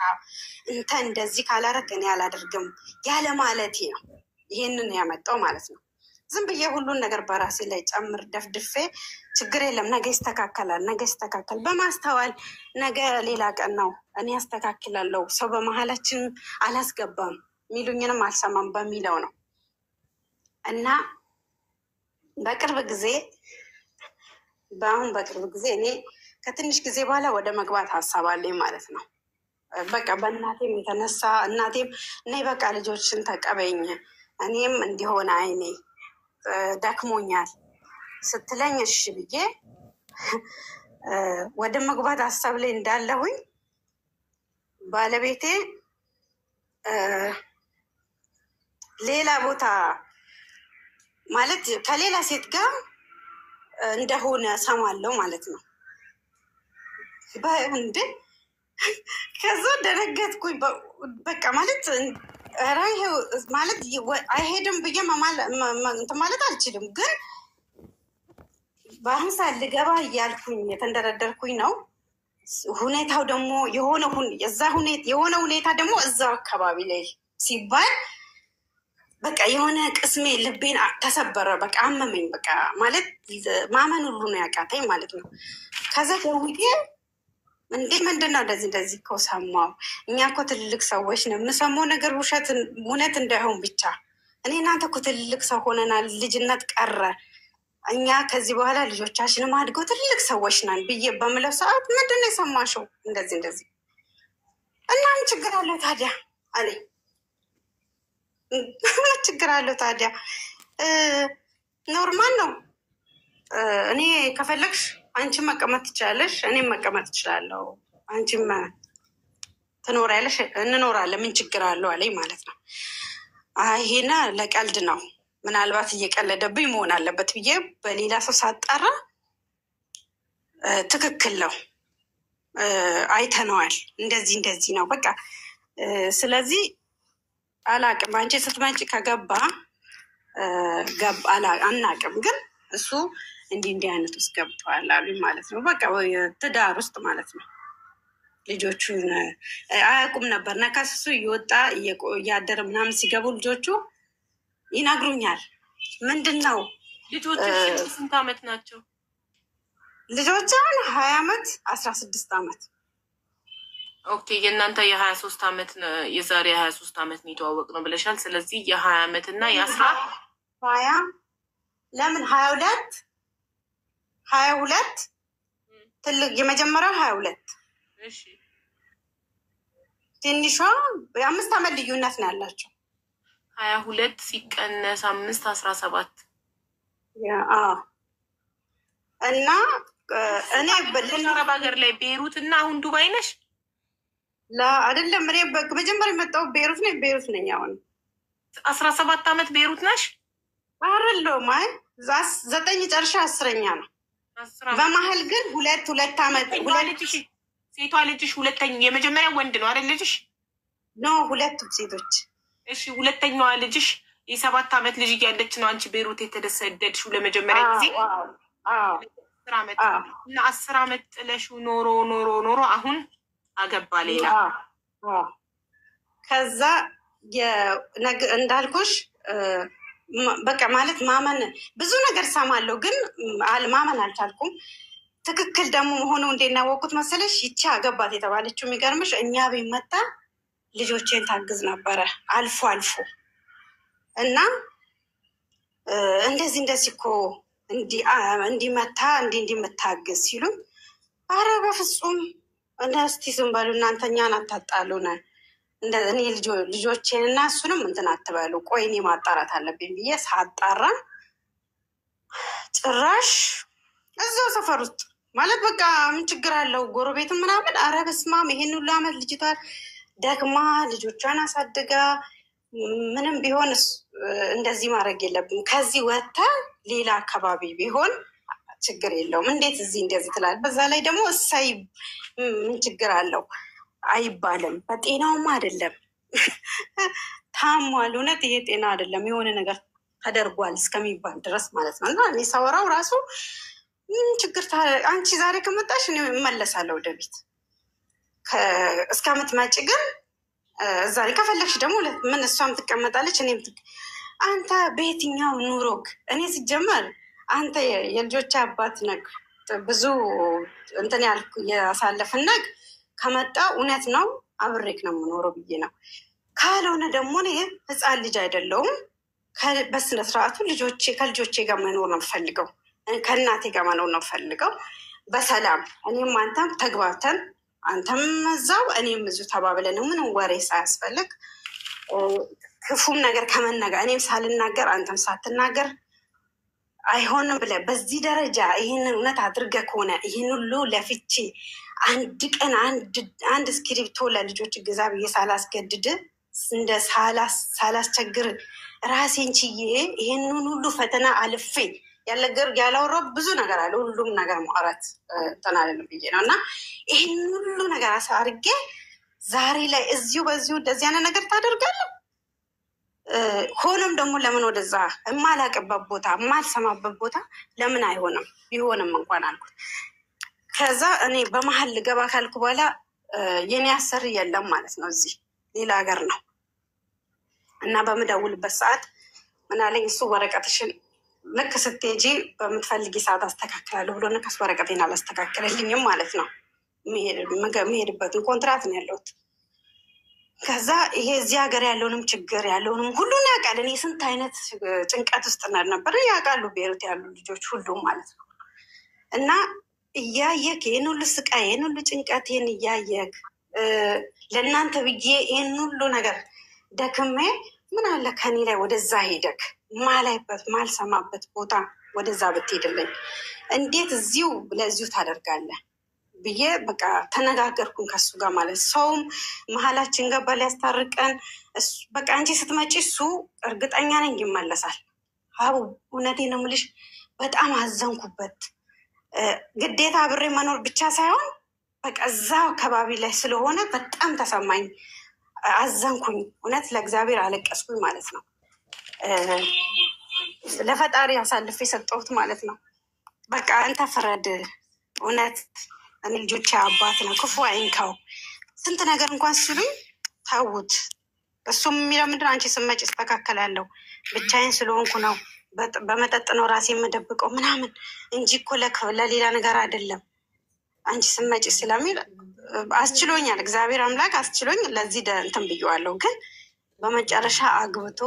Speaker 2: እንተ እንደዚህ ካላረግ እኔ አላደርግም ያለ ማለቴ ነው ይሄንን ያመጣው ማለት ነው። ዝም ብዬ ሁሉን ነገር በራሴ ላይ ጨምር ደፍድፌ ችግር የለም ነገ ይስተካከላል፣ ነገ ይስተካከል በማስተዋል ነገ ሌላ ቀን ነው እኔ ያስተካክላለሁ፣ ሰው በመሀላችን አላስገባም፣ ሚሉኝንም አልሰማም በሚለው ነው እና በቅርብ ጊዜ በቅርብ ጊዜ እኔ ከትንሽ ጊዜ በኋላ ወደ መግባት ሀሳብ አለኝ ማለት ነው። በቃ በእናቴም የተነሳ እናቴም እኔ በቃ ልጆችን ተቀበኝ እኔም እንዲሆን አይኔ ደክሞኛል ስትለኝ እሺ ብዬ ወደ መግባት ሀሳብ ላይ እንዳለሁኝ ባለቤቴ ሌላ ቦታ ማለት ከሌላ ሴት ጋር እንደሆነ ሰማለው ማለት ነው። እንደ ከዛ ደነገጥኩኝ። በቃ ማለት ማለት አይሄድም ብዬ ማለት አልችልም፣ ግን በአሁን ሰዓት ልገባ እያልኩኝ የተንደረደርኩኝ ነው። ሁኔታው ደግሞ የሆነ ሁኔታ ደግሞ እዛው አካባቢ ላይ ሲባል በቃ የሆነ ቅስሜ ልቤን ተሰበረ። በቃ አመመኝ። በቃ ማለት ማመን ሁሉ ነው ያቃተኝ ማለት ነው። ከዛ ደውዬ እንዴ ምንድን ነው እንደዚህ እኮ ሰማሁ። እኛ እኮ ትልልቅ ሰዎች ነው የምሰማው ነገር እውነት እንዳይሆን ብቻ እኔ እናንተ እኮ ትልልቅ ሰው ሆነናል፣ ልጅነት ቀረ፣ እኛ ከዚህ በኋላ ልጆቻችንም አድገው ትልልቅ ሰዎች ነን ብዬ በምለው ሰዓት ምንድን ነው የሰማሽው? እንደዚህ እና ምን ችግር አለው ታዲያ አለኝ። ችግር አለው ታዲያ ኖርማል ነው። እኔ ከፈለግሽ አንቺም መቀመጥ ትችላለሽ፣ እኔም መቀመጥ ትችላለሁ፣ አንቺም ትኖሪያለሽ፣ እንኖራለን፣ ምን ችግር አለው አለኝ ማለት ነው። ይሄና ለቀልድ ነው ምናልባት እየቀለደብኝ መሆን አለበት ብዬ በሌላ ሰው ሳጣራ ትክክል ነው፣ አይተነዋል፣ እንደዚህ ነው በቃ። ስለዚህ አላቅም፣ አንቺ ስትመጪ ከገባ አናቅም፣ ግን እሱ እንዲህ አይነት ውስጥ ገብተዋል አሉኝ ማለት ነው። በቃ ትዳር ውስጥ ማለት ነው። ልጆቹን አያውቁም ነበር። ነካስሱ እየወጣ እያደረ ምናምን ሲገቡ ልጆቹ ይነግሩኛል። ምንድን ነው
Speaker 1: ልጆቹ ስንት ዓመት ናቸው?
Speaker 2: ልጆች አሁን 20 ዓመት 16 ዓመት።
Speaker 1: ኦኬ የእናንተ የ23 ዓመት የዛሬ 23 ዓመት የሚተዋወቅ ነው ብለሻል። ስለዚህ የ20 ዓመት እና
Speaker 2: የ20 ለምን 22 ትልቅ የመጀመሪያው 22 ትንሿ የ5 ዓመት ልዩነት ነው ያላቸው።
Speaker 1: 22 ሲቀነስ 5 17
Speaker 2: እና እኔ
Speaker 1: አረብ ሀገር ላይ ቤይሩት እና አሁን ዱባይ ነሽ?
Speaker 2: አይደለም እኔ መጀመሪያ የመጣው ቤይሩት ነኝ። ቤይሩት ነኝ አሁን
Speaker 1: 17 ዓመት ቤይሩት ነሽ?
Speaker 2: አይደለሁም። አይ 9 ጨርሻ 10ኛ ነው። በመሀል ግን ሁለት ዓመት
Speaker 1: ሴቷ ልጅሽ ሁለተኛ የመጀመሪያ ወንድ ነው አይደል ልጅሽ?
Speaker 2: ኖ ሁለቱም ሴቶች።
Speaker 1: እሺ ሁለተኛዋ ልጅሽ የ7 ዓመት ልጅ እያለች ነው አንቺ ቤይሩት የተሰደድሽው ለመጀመሪያ ጊዜ? 10 ዓመት እና 10 ዓመት ጥለሽው ኖሮ አሁን አገባ ሌላ።
Speaker 2: ከዛ እንዳልኩሽ በቃ ማለት ማመን ብዙ ነገር ሰማለሁ፣ ግን ማመን አልቻልኩም። ትክክል ደግሞ መሆኑ እንዴናወቁት መሰለሽ? ይቺ አገባት የተባለችው የሚገርምሽ እኛ ቤት መጣ ልጆቼን ታግዝ ነበረ አልፎ እና እንደዚህ እኮ እንዲመታ እንዲመታግዝ ሲሉም አረ በፍጹም እስቲ ዝም በሉ እናንተ እኛን አታጣሉን፣ እኔ ልጆቼን እና እሱንም እንትን አትበሉ፣ ቆይ እኔ ማጣራት አለብኝ ብዬ ሳጣራ ጭራሽ እዛው ሰፈር ውስጥ ማለት በቃ ምን ችግር አለው ጎረቤትም ምናምን። አረ በስመ አብ ይሄን ሁሉ ዓመት ልጅቷ ደግማ ልጆቿን አሳድጋ ምንም ቢሆን እንደዚህ ማድረግ የለብም። ከዚህ ወጥታ ሌላ አካባቢ ቢሆን ችግር የለውም። እንዴት እዚህ እንደዚህ ትላል? በዛ ላይ ደግሞ እሳይ ምን ችግር አለው አይባልም። በጤናውም አይደለም ታሟል። እውነት ይሄ ጤና አይደለም፣ የሆነ ነገር ተደርጓል እስከሚባል ድረስ ማለት ነው። እና እኔ ሳወራው ራሱ ምን ችግር አንቺ ዛሬ ከመጣሽ እኔ እመለሳለሁ ወደ ቤት እስከምትመጪ ግን እዛ ከፈለግሽ ደግሞ ምን እሷም ትቀመጣለች እኔም አንተ በየትኛው ኑሮክ? እኔ ሲጀመር አንተ የልጆች አባት ነግ ብዙ እንትን ያልኩ ያሳለፍን ነግ ከመጣ እውነት ነው አብሬክ ነው የምኖረው ብዬ ነው። ካልሆነ ደግሞ እኔ ህፃን ልጅ አይደለሁም በስነ ስርዓቱ ከልጆቼ ጋር መኖር ነው ፈልገው፣ ከእናቴ ጋር መኖር ነው ፈልገው በሰላም እኔም አንተም ተግባብተን አንተም እዛው እኔም እዚሁ ተባብለን ምንም ወሬ ሳያስፈልግ ክፉም ነገር ከመናገር እኔም ሳልናገር አንተም ሳትናገር አይሆንም ብለህ በዚህ ደረጃ ይህንን እውነት አድርገህ ከሆነ ይህን ሁሉ ለፍቼ አንድ ቀን አንድ እስክሪብቶ ለልጆች ግዛ ብዬ ሳላስገድድ እንደ ሳላስቸግር ራሴን ችዬ ይህንን ሁሉ ፈተና አልፌ ያላወራው ብዙ ነገር አለ። ሁሉም ነገር ማውራት ተናለን ብዬ ነው እና ይህን ሁሉ ነገር አድርጌ ዛሬ ላይ በዚሁ እንደዚህ አይነት ነገር ታደርጋለህ? ሆኖም ደግሞ ለምን ወደዛ የማላቅበት ቦታ የማልሰማበት ቦታ ለምን አይሆንም? ቢሆንም እንኳን አልኩት። ከዛ እኔ በመሀል ልገባ ካልኩ በኋላ የኔ አሰሪ የለም ማለት ነው፣ እዚህ ሌላ ሀገር ነው እና በምደውልበት ሰዓት ምናለኝ እሱ ወረቀትሽን ልክ ስትሄጂ በምትፈልጊ ሰዓት አስተካክላለሁ ብሎ ነከስ ወረቀቴን አላስተካከለልኝም ማለት ነው። መሄድበትን ኮንትራት ነው ያለሁት። ከዛ ይሄ እዚህ ሀገር ያለውንም ችግር ያለውንም ሁሉን ያውቃል። እኔ ስንት አይነት ጭንቀት ውስጥ ነበር ያውቃሉ፣ ቤሩት ያሉ ልጆች ሁሉም ማለት ነው። እና እያየክ ይህን ሁሉ ስቃይ ይህን ሁሉ ጭንቀቴን እያየክ ለእናንተ ብዬ ይህን ሁሉ ነገር ደክሜ ምን አለ ከኔ ላይ ወደዛ ሄደክ ማላይበት ማልሰማበት ቦታ ወደዛ ብትሄድልኝ እንዴት እዚሁ ለዚሁ ታደርጋለህ ብዬ በቃ ተነጋገርኩን ከሱ ጋር ማለት ሰውም መሀላችን ገባ ሊያስታርቀን። በቃ አንቺ ስትመጪ እሱ እርግጠኛ ነኝ ይመለሳል። አቡ እውነቴን ነው የምልሽ፣ በጣም አዘንኩበት። ግዴታ አብሬ መኖር ብቻ ሳይሆን በቃ እዛ አካባቢ ላይ ስለሆነ በጣም ተሰማኝ፣ አዘንኩኝ። እውነት ለእግዚአብሔር አለቀስኩኝ ማለት ነው። ለፈጣሪ አሳልፌ የሰጠሁት ማለት ነው። በቃ አንተ ፍረድ፣ እውነት እኔ ልጆቼ አባት ነው፣ ክፉ አይንካው። ስንት ነገር እንኳን ሲሉኝ ታውት። እሱም የሚለው ምንድን ነው አንቺ ስትመጪ እስተካከላለሁ፣ ብቻዬን ስለሆንኩ ነው፣ በመጠጥ ነው ራሴ የምደብቀው ምናምን እንጂ እኮ ለሌላ ነገር አይደለም አንቺ ስትመጪ ስለሚል አስችሎኛል። እግዚአብሔር አምላክ አስችሎኝ ለዚህ እንትን ብዬዋለሁ። ግን በመጨረሻ አግብቶ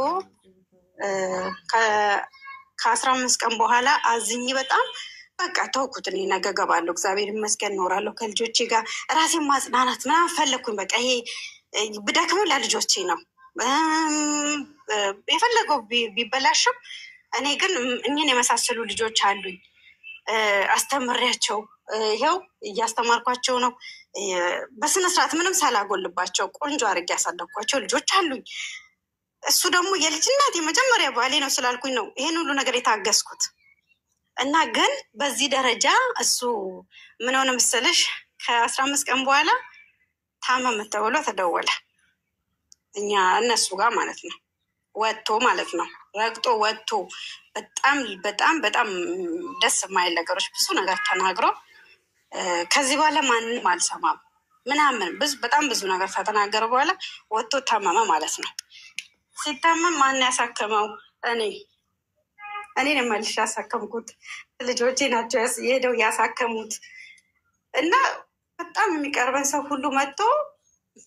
Speaker 2: ከ15 ቀን በኋላ አዝኝ በጣም በቃ ተውኩት። እኔ ነገ እገባለሁ፣ እግዚአብሔር ይመስገን እኖራለሁ ከልጆቼ ጋር ራሴን ማጽናናት ምናምን ፈለግኩኝ። በቃ ይሄ ብደክምም ለልጆቼ ነው፣ የፈለገው ቢበላሽም እኔ ግን እኝን የመሳሰሉ ልጆች አሉኝ። አስተምሬያቸው ይኸው እያስተማርኳቸው ነው፣ በስነስርዓት ምንም ሳላጎልባቸው ቆንጆ አድርጌ ያሳደግኳቸው ልጆች አሉኝ። እሱ ደግሞ የልጅነት የመጀመሪያ ባሌ ነው ስላልኩኝ ነው ይሄን ሁሉ ነገር የታገስኩት። እና ግን በዚህ ደረጃ እሱ ምን ሆነ መሰለሽ፣ ከ15 ቀን በኋላ ታመመ ተብሎ ተደወለ። እነሱ ጋር ማለት ነው፣ ወጥቶ ማለት ነው፣ ረግጦ ወጥቶ በጣም በጣም በጣም ደስ የማይል ነገሮች ብዙ ነገር ተናግሮ ከዚህ በኋላ ማንንም አልሰማም ምናምን በጣም ብዙ ነገር ከተናገረ በኋላ ወጥቶ ታመመ ማለት ነው። ሲታመም ማን ያሳከመው? እኔ መልሼ ያሳከምኩት። ልጆቼ ናቸው የሄደው ያሳከሙት። እና በጣም የሚቀርበን ሰው ሁሉ መጥቶ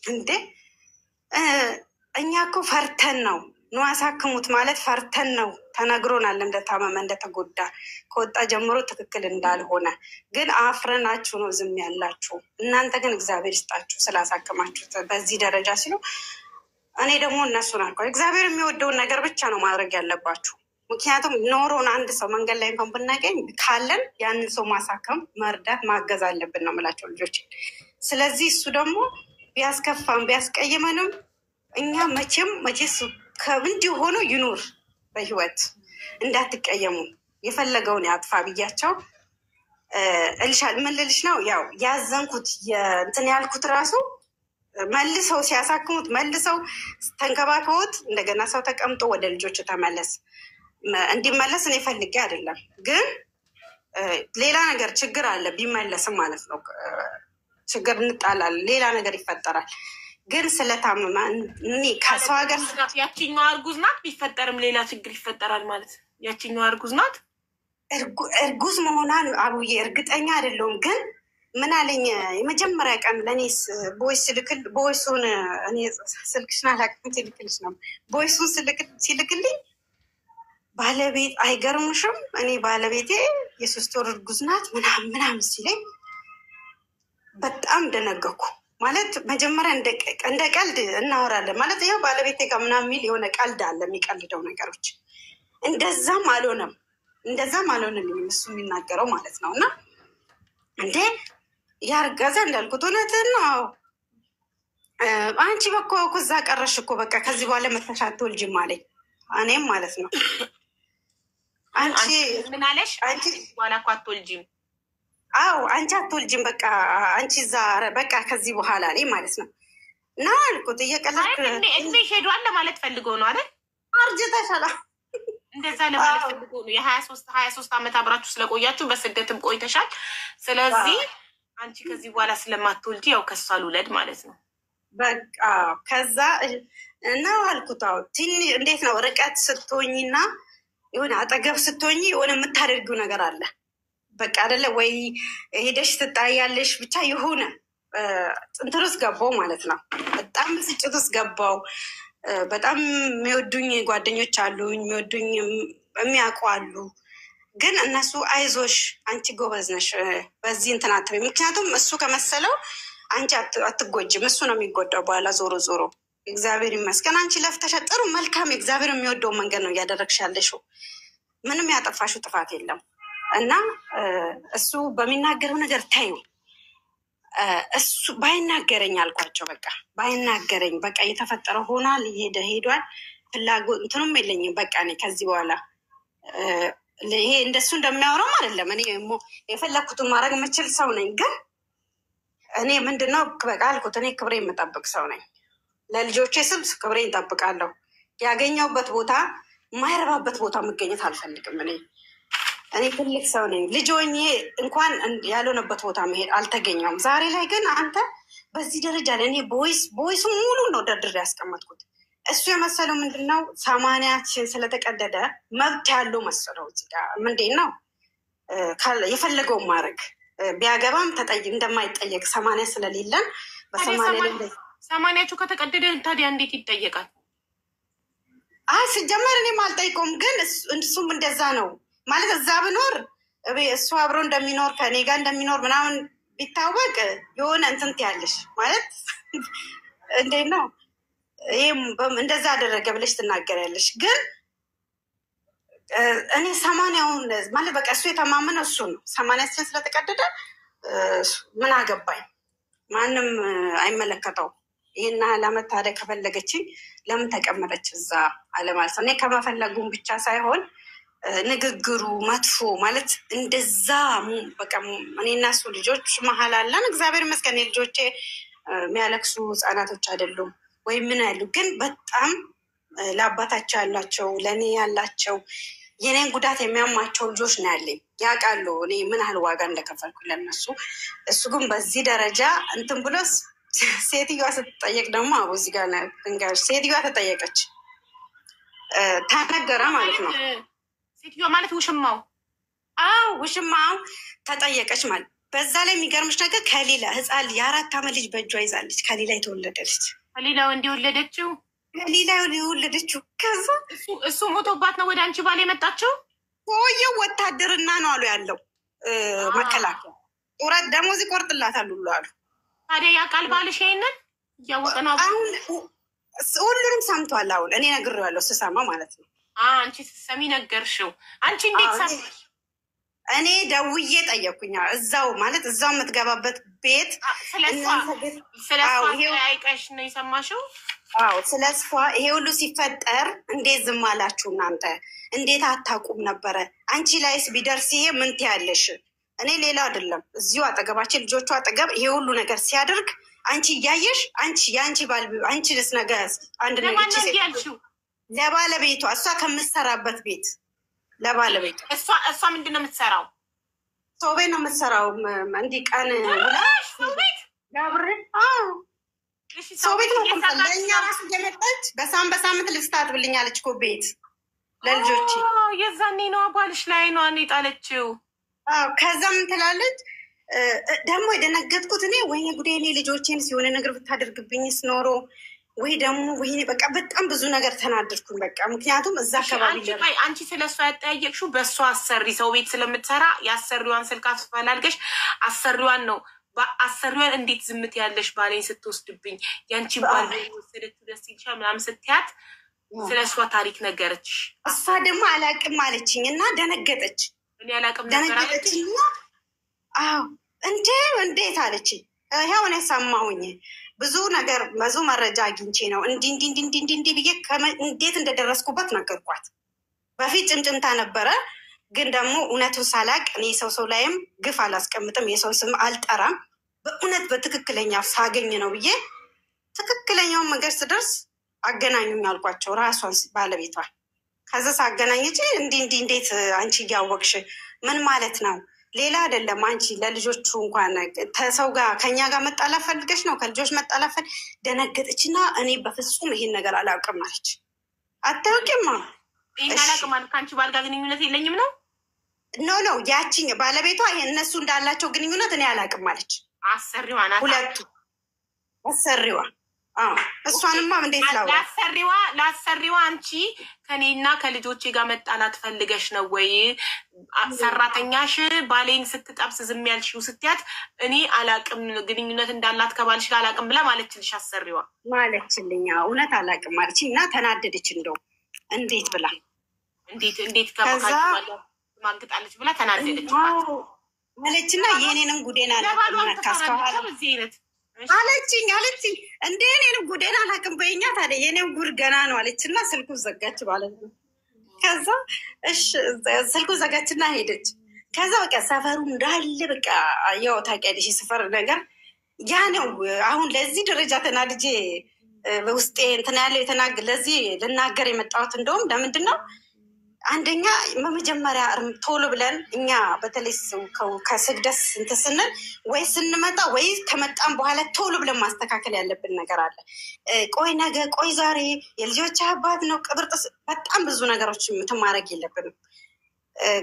Speaker 2: እንዴ እኛ እኮ ፈርተን ነው ኑ አሳክሙት ማለት ፈርተን ነው፣ ተነግሮናል እንደታመመ እንደተጎዳ ከወጣ ጀምሮ ትክክል እንዳልሆነ፣ ግን አፍረናችሁ ነው ዝም ያላችሁ። እናንተ ግን እግዚአብሔር ይስጣችሁ ስላሳከማችሁት በዚህ ደረጃ ሲሉ፣ እኔ ደግሞ እነሱን አልኳቸው እግዚአብሔር የሚወደውን ነገር ብቻ ነው ማድረግ ያለባችሁ። ምክንያቱም ኖሮን አንድ ሰው መንገድ ላይ እንኳን ብናገኝ ካለን ያንን ሰው ማሳከም፣ መርዳት፣ ማገዝ አለብን ነው የምላቸው ልጆች። ስለዚህ እሱ ደግሞ ቢያስከፋም ቢያስቀይመንም እኛ መቼስ ከእንዲሁ ሆኖ ይኑር በህይወት እንዳትቀየሙ፣ የፈለገውን ያጥፋ ብያቸው እልሻል። ምን ልልሽ ነው ያው ያዘንኩት እንትን ያልኩት ራሱ መልሰው ሲያሳክሙት መልሰው ተንከባክቦት እንደገና ሰው ተቀምጦ ወደ ልጆች ተመለስ እንዲመለስ እኔ ፈልጌ አይደለም፣ ግን ሌላ ነገር ችግር አለ ቢመለስም ማለት ነው። ችግር እንጣላለን፣ ሌላ ነገር ይፈጠራል። ግን ስለታመመ እኔ ከሰው ሀገር
Speaker 1: ያችኛዋ እርጉዝ ናት፣ ቢፈጠርም ሌላ ችግር ይፈጠራል ማለት ያችኛዋ እርጉዝ ናት።
Speaker 2: እርጉዝ መሆኗን አቡዬ እርግጠኛ አይደለሁም፣ ግን ምን አለኝ የመጀመሪያ ቀን ለእኔስ ቦይሱን እኔ ስልክሽን አላውቅም ሲልክልሽ ነው ቦይሱን ሲልክልኝ ባለቤት አይገርምሽም? እኔ ባለቤቴ የ3 ወር እርጉዝ ናት ምናምን ሲለኝ በጣም ደነገኩ። ማለት መጀመሪያ እንደ ቀልድ እናወራለን ማለት ይኸው ባለቤቴ ጋር ምናምን የሚል የሆነ ቀልድ አለ፣ የሚቀልደው ነገሮች። እንደዛም አልሆነልኝም እሱ የሚናገረው ማለት ነው። እና እንዴ ያርገዘ እንዳልኩት እውነትን ነው። አንቺ በኮ እዛ ቀረሽ እኮ በቃ ከዚህ በኋላ መተሽ አትወልጂም አለኝ። እኔም ማለት ነው አንቺ
Speaker 1: ምን አለሽ? አንቺ በኋላ እኮ አትወልጂም።
Speaker 2: አዎ አንቺ አትወልጂም በቃ አንቺ እዛ በቃ ከዚህ በኋላ ላይ ማለት ነው። እና አልኩት እየቀለድኩ
Speaker 1: እድሜ ሄዷል ለማለት ፈልገው ነው አይደል?
Speaker 2: አርጅተሻል
Speaker 1: እንደዛ ለማለት ፈልገው ነው። የ23 ዓመት አብራችሁ ስለቆያችሁ በስደትም ቆይተሻል። ስለዚህ አንቺ ከዚህ በኋላ ስለማትወልጂ ያው ከሷ ልውለድ ማለት ነው።
Speaker 2: በቃ ከዛ እና አልኩት አዎ እንዴት ነው ርቀት ስትሆኝና የሆነ አጠገብ ስትሆኝ የሆነ የምታደርጊው ነገር አለ በቃ አይደለ ወይ? ሄደሽ ትጣያለሽ ብቻ የሆነ እንትን ውስጥ ገባው ማለት ነው። በጣም ብስጭት ውስጥ ገባው። በጣም የሚወዱኝ ጓደኞች አሉኝ፣ የሚወዱኝ የሚያውቁ አሉ። ግን እነሱ አይዞሽ አንቺ ጎበዝ ነሽ በዚህ እንትን አትበይ። ምክንያቱም እሱ ከመሰለው አንቺ አትጎጅም፣ እሱ ነው የሚጎዳው በኋላ ዞሮ ዞሮ። እግዚአብሔር ይመስገን አንቺ ለፍተሻ ጥሩ መልካም እግዚአብሔር የሚወደው መንገድ ነው እያደረግሽ ያለሽው። ምንም ያጠፋሽው ጥፋት የለም። እና እሱ በሚናገረው ነገር ታዩ እሱ ባይናገረኝ አልኳቸው። በቃ ባይናገረኝ በቃ እየተፈጠረ ሆኗል፣ ሄዷል። ፍላጎት እንትኑም የለኝም በቃ እኔ ከዚህ በኋላ ይሄ እንደሱ እንደሚያወራም አይደለም። እኔ የፈለግኩትን ማድረግ የምችል ሰው ነኝ። ግን እኔ ምንድነው በቃ አልኩት እኔ ክብሬ የምጠብቅ ሰው ነኝ። ለልጆቼ ስል ክብሬ እንጠብቃለሁ። ያገኘሁበት ቦታ የማይረባበት ቦታ መገኘት አልፈልግም። እኔ ትልቅ ሰው ነኝ። ልጅ ሆኜ እንኳን ያልሆነበት ቦታ መሄድ አልተገኘውም። ዛሬ ላይ ግን አንተ በዚህ ደረጃ ለእኔ ቦይሱ ሙሉ ነው ደርድሬ ያስቀመጥኩት። እሱ የመሰለው ምንድነው 80 ስለተቀደደ መብት ያለው መሰለው። ምንድን ነው የፈለገውን ማድረግ ቢያገባም እንደማይጠየቅ 80 ስለሌለን
Speaker 1: በ80 ከተቀደደ ታዲያ እንዴት ይጠየቃል?
Speaker 2: ሲጀመር እኔም አልጠይቀውም። ግን እሱም እንደዛ ነው ማለት እዛ ብኖር እሱ አብሮ እንደሚኖር ከኔ ጋር እንደሚኖር ምናምን ቢታወቅ የሆነ እንትንት ያለሽ ማለት እንዴት ነው ይህም እንደዛ አደረገ ብለሽ ትናገሪያለሽ። ግን እኔ 80ውን ማለት በቃ እሱ የተማመነ እሱ ነው 80 ስለተቀደደ ምን አገባኝ፣ ማንም አይመለከተው። ይህን ለመታደግ ከፈለገችኝ ለምን ተቀመጠች እዛ አለማለት ነው። እኔ ከመፈለጉም ብቻ ሳይሆን ንግግሩ መጥፎ ማለት እንደዛ በቃ እኔና እሱ ልጆች መሀል አለን። እግዚአብሔር ይመስገን ልጆቼ የሚያለቅሱ ህጻናቶች አይደሉም ወይም ምን ያሉ፣ ግን በጣም ለአባታቸው ያላቸው ለእኔ ያላቸው የኔን ጉዳት የሚያማቸው ልጆች ነው ያለኝ። ያውቃሉ እኔ ምን ያህል ዋጋ እንደከፈልኩ ለነሱ። እሱ ግን በዚህ ደረጃ እንትን ብሎ ሴትዮዋ ስትጠየቅ ደግሞ እዚህ ጋር ንገርሽ፣ ሴትዮዋ ተጠየቀች ተነገረ ማለት ነው።
Speaker 1: ሴትዮዋ ማለት ውሽማው?
Speaker 2: አዎ ውሽማው ተጠየቀች ማለት። በዛ ላይ የሚገርምሽ ነገር ከሌላ ህፃን የ4 ዓመት ልጅ በእጇ ይዛለች። ከሌላ የተወለደች
Speaker 1: ከሌላው እንዲወለደችው
Speaker 2: ከሌላ የወለደችው። ከዛ
Speaker 1: እሱ ሞቶባት ነው ወደ አንቺ ባል የመጣችው።
Speaker 2: ሰውየው ወታደርና ነው አሉ ያለው መከላከያ ጡረት ደሞዝ ይቆርጥላታል ሁሉ አሉ። ታዲያ
Speaker 1: ያውቃል ባልሽ ይሄንን እያወቀ ነው?
Speaker 2: አሁን ሁሉንም ሰምቷል። አሁን እኔ ነግሬዋለሁ ስሰማ ማለት ነው።
Speaker 1: አንቺ ስትሰሚ ነገርሽው? አንቺ እንዴት ሰማሽ?
Speaker 2: እኔ ደውዬ ጠየኩኛ። እዛው ማለት እዛው የምትገባበት ቤት
Speaker 1: ስለሷይቀሽ ነው የሰማሽው?
Speaker 2: አዎ ስለሷ ይሄ ሁሉ ሲፈጠር እንዴት ዝም አላችሁ እናንተ? እንዴት አታውቁም ነበረ? አንቺ ላይስ ቢደርስ ይሄ ምን ትያለሽ? እኔ ሌላ አይደለም እዚሁ አጠገባችን ልጆቹ አጠገብ ይሄ ሁሉ ነገር ሲያደርግ አንቺ እያየሽ የአንቺ ባል አንቺ ደስ ነገር አንድ ነገር ለባለቤቷ እሷ ከምትሰራበት ቤት ለባለቤቷ
Speaker 1: እሷ ምንድን ነው የምትሰራው?
Speaker 2: ሰው ቤት ነው የምትሰራው። እንዲህ ቀን ሰው ቤት ነው ለእኛ ራሱ እየመጣች በሳምንት ልብስ ታጥብልኛለች እኮ ቤት ለልጆች።
Speaker 1: የዛኔ ነው ባልሽ ላይ ነው እኔ ጣለችው።
Speaker 2: ከዛ ምን ትላለች ደግሞ የደነገጥኩት እኔ ወይኔ ጉዴ፣ እኔ ልጆቼን ሲሆነ ነገር ብታደርግብኝስ ኖሮ ወይ ደግሞ ወይኔ በቃ በጣም ብዙ ነገር ተናደድኩኝ። በቃ ምክንያቱም እዛ አካባቢ
Speaker 1: አንቺ ስለሷ ያጠያየቅሽው በእሷ አሰሪ ሰው ቤት ስለምትሰራ የአሰሪዋን ስልክ አስፈላልገሽ አሰሪዋን ነው። አሰሪዋን እንዴት ዝምት ያለሽ ባሌን ስትወስድብኝ ያንቺ ባል ወሰደችው ደስ ይልሻል ምናምን ስትያት ስለ እሷ ታሪክ ነገረችሽ።
Speaker 2: እሷ ደግሞ አላቅም አለችኝ እና ደነገጠች።
Speaker 1: እኔ አላቅም
Speaker 2: ደነገጠችኝ። አዎ እንዴት አለችኝ። ይኸው እኔ ሰማሁኝ ብዙ ነገር ብዙ መረጃ አግኝቼ ነው እንዲህ ብዬ እንዴት እንደደረስኩበት ነገርኳት። በፊት ጭምጭምታ ነበረ፣ ግን ደግሞ እውነቱን ሳላቅ እኔ ሰው ላይም ግፍ አላስቀምጥም፣ የሰው ስም አልጠራም። በእውነት በትክክለኛ ሳገኝ ነው ብዬ ትክክለኛውን መንገድ ስደርስ አገናኙኝ አልኳቸው፣ ራሷን ባለቤቷን። ከዛ ሳገናኘች እንዴት አንቺ እያወቅሽ ምን ማለት ነው? ሌላ አይደለም አንቺ ለልጆቹ እንኳን ከሰው ጋር ከኛ ጋር መጣላት ፈልገሽ ነው? ከልጆች መጣላት ደነገጠችና እኔ በፍጹም ይሄን ነገር አላውቅም አለች። አታውቂም?
Speaker 1: ይሄን አላውቅም ማለት ከአንቺ ባል ጋር ግንኙነት የለኝም ነው?
Speaker 2: ኖ ያቺኝ ባለቤቷ እነሱ እንዳላቸው ግንኙነት እኔ አላውቅም አለች።
Speaker 1: አሰሪዋ ናት።
Speaker 2: ሁለቱ አሰሪዋ እሷንማ እንዴት
Speaker 1: ላሰሪዋ አንቺ ከኔና ከልጆቼ ጋር መጣላት ፈልገሽ ነው ወይ? ሰራተኛሽ ባሌን ስትጠብስ ዝም ያልሽው ስትያት እኔ አላቅም ግንኙነት እንዳላት ከባልሽ ጋር አላቅም ብላ ማለችልሽ? አሰሪዋ
Speaker 2: ማለችልኝ። እውነት አላቅም ማለች እና ተናደደች። እንደው እንዴት ብላ
Speaker 1: እንዴት ማግጣለች ብላ ተናደደች
Speaker 2: ማለችና የኔንም ጉዴና አለችኝ እንደ እኔንም ጉዴን አላውቅም በይኛ ታዲያ የኔም ጉድ ገና ነው አለችና ስልኩ ዘጋች ማለት ነው። ከዛ ስልኩ ዘጋችና ሄደች። ከዛ በቃ ሰፈሩ እንዳለ በቃ ያው ታውቂያለሽ የሰፈር ነገር ያ ነው። አሁን ለዚህ ደረጃ ተናድጄ ውስጤ እንትን ያለው ለዚህ ልናገር የመጣሁት እንደውም ለምንድን ነው አንደኛ በመጀመሪያ ቶሎ ብለን እኛ በተለይ ከስግደት እንትን ስንል ወይ ስንመጣ ወይ ከመጣም በኋላ ቶሎ ብለን ማስተካከል ያለብን ነገር አለ። ቆይ ነገ፣ ቆይ ዛሬ የልጆች አባት ነው ቅብርጥስ፣ በጣም ብዙ ነገሮች ማድረግ የለብንም።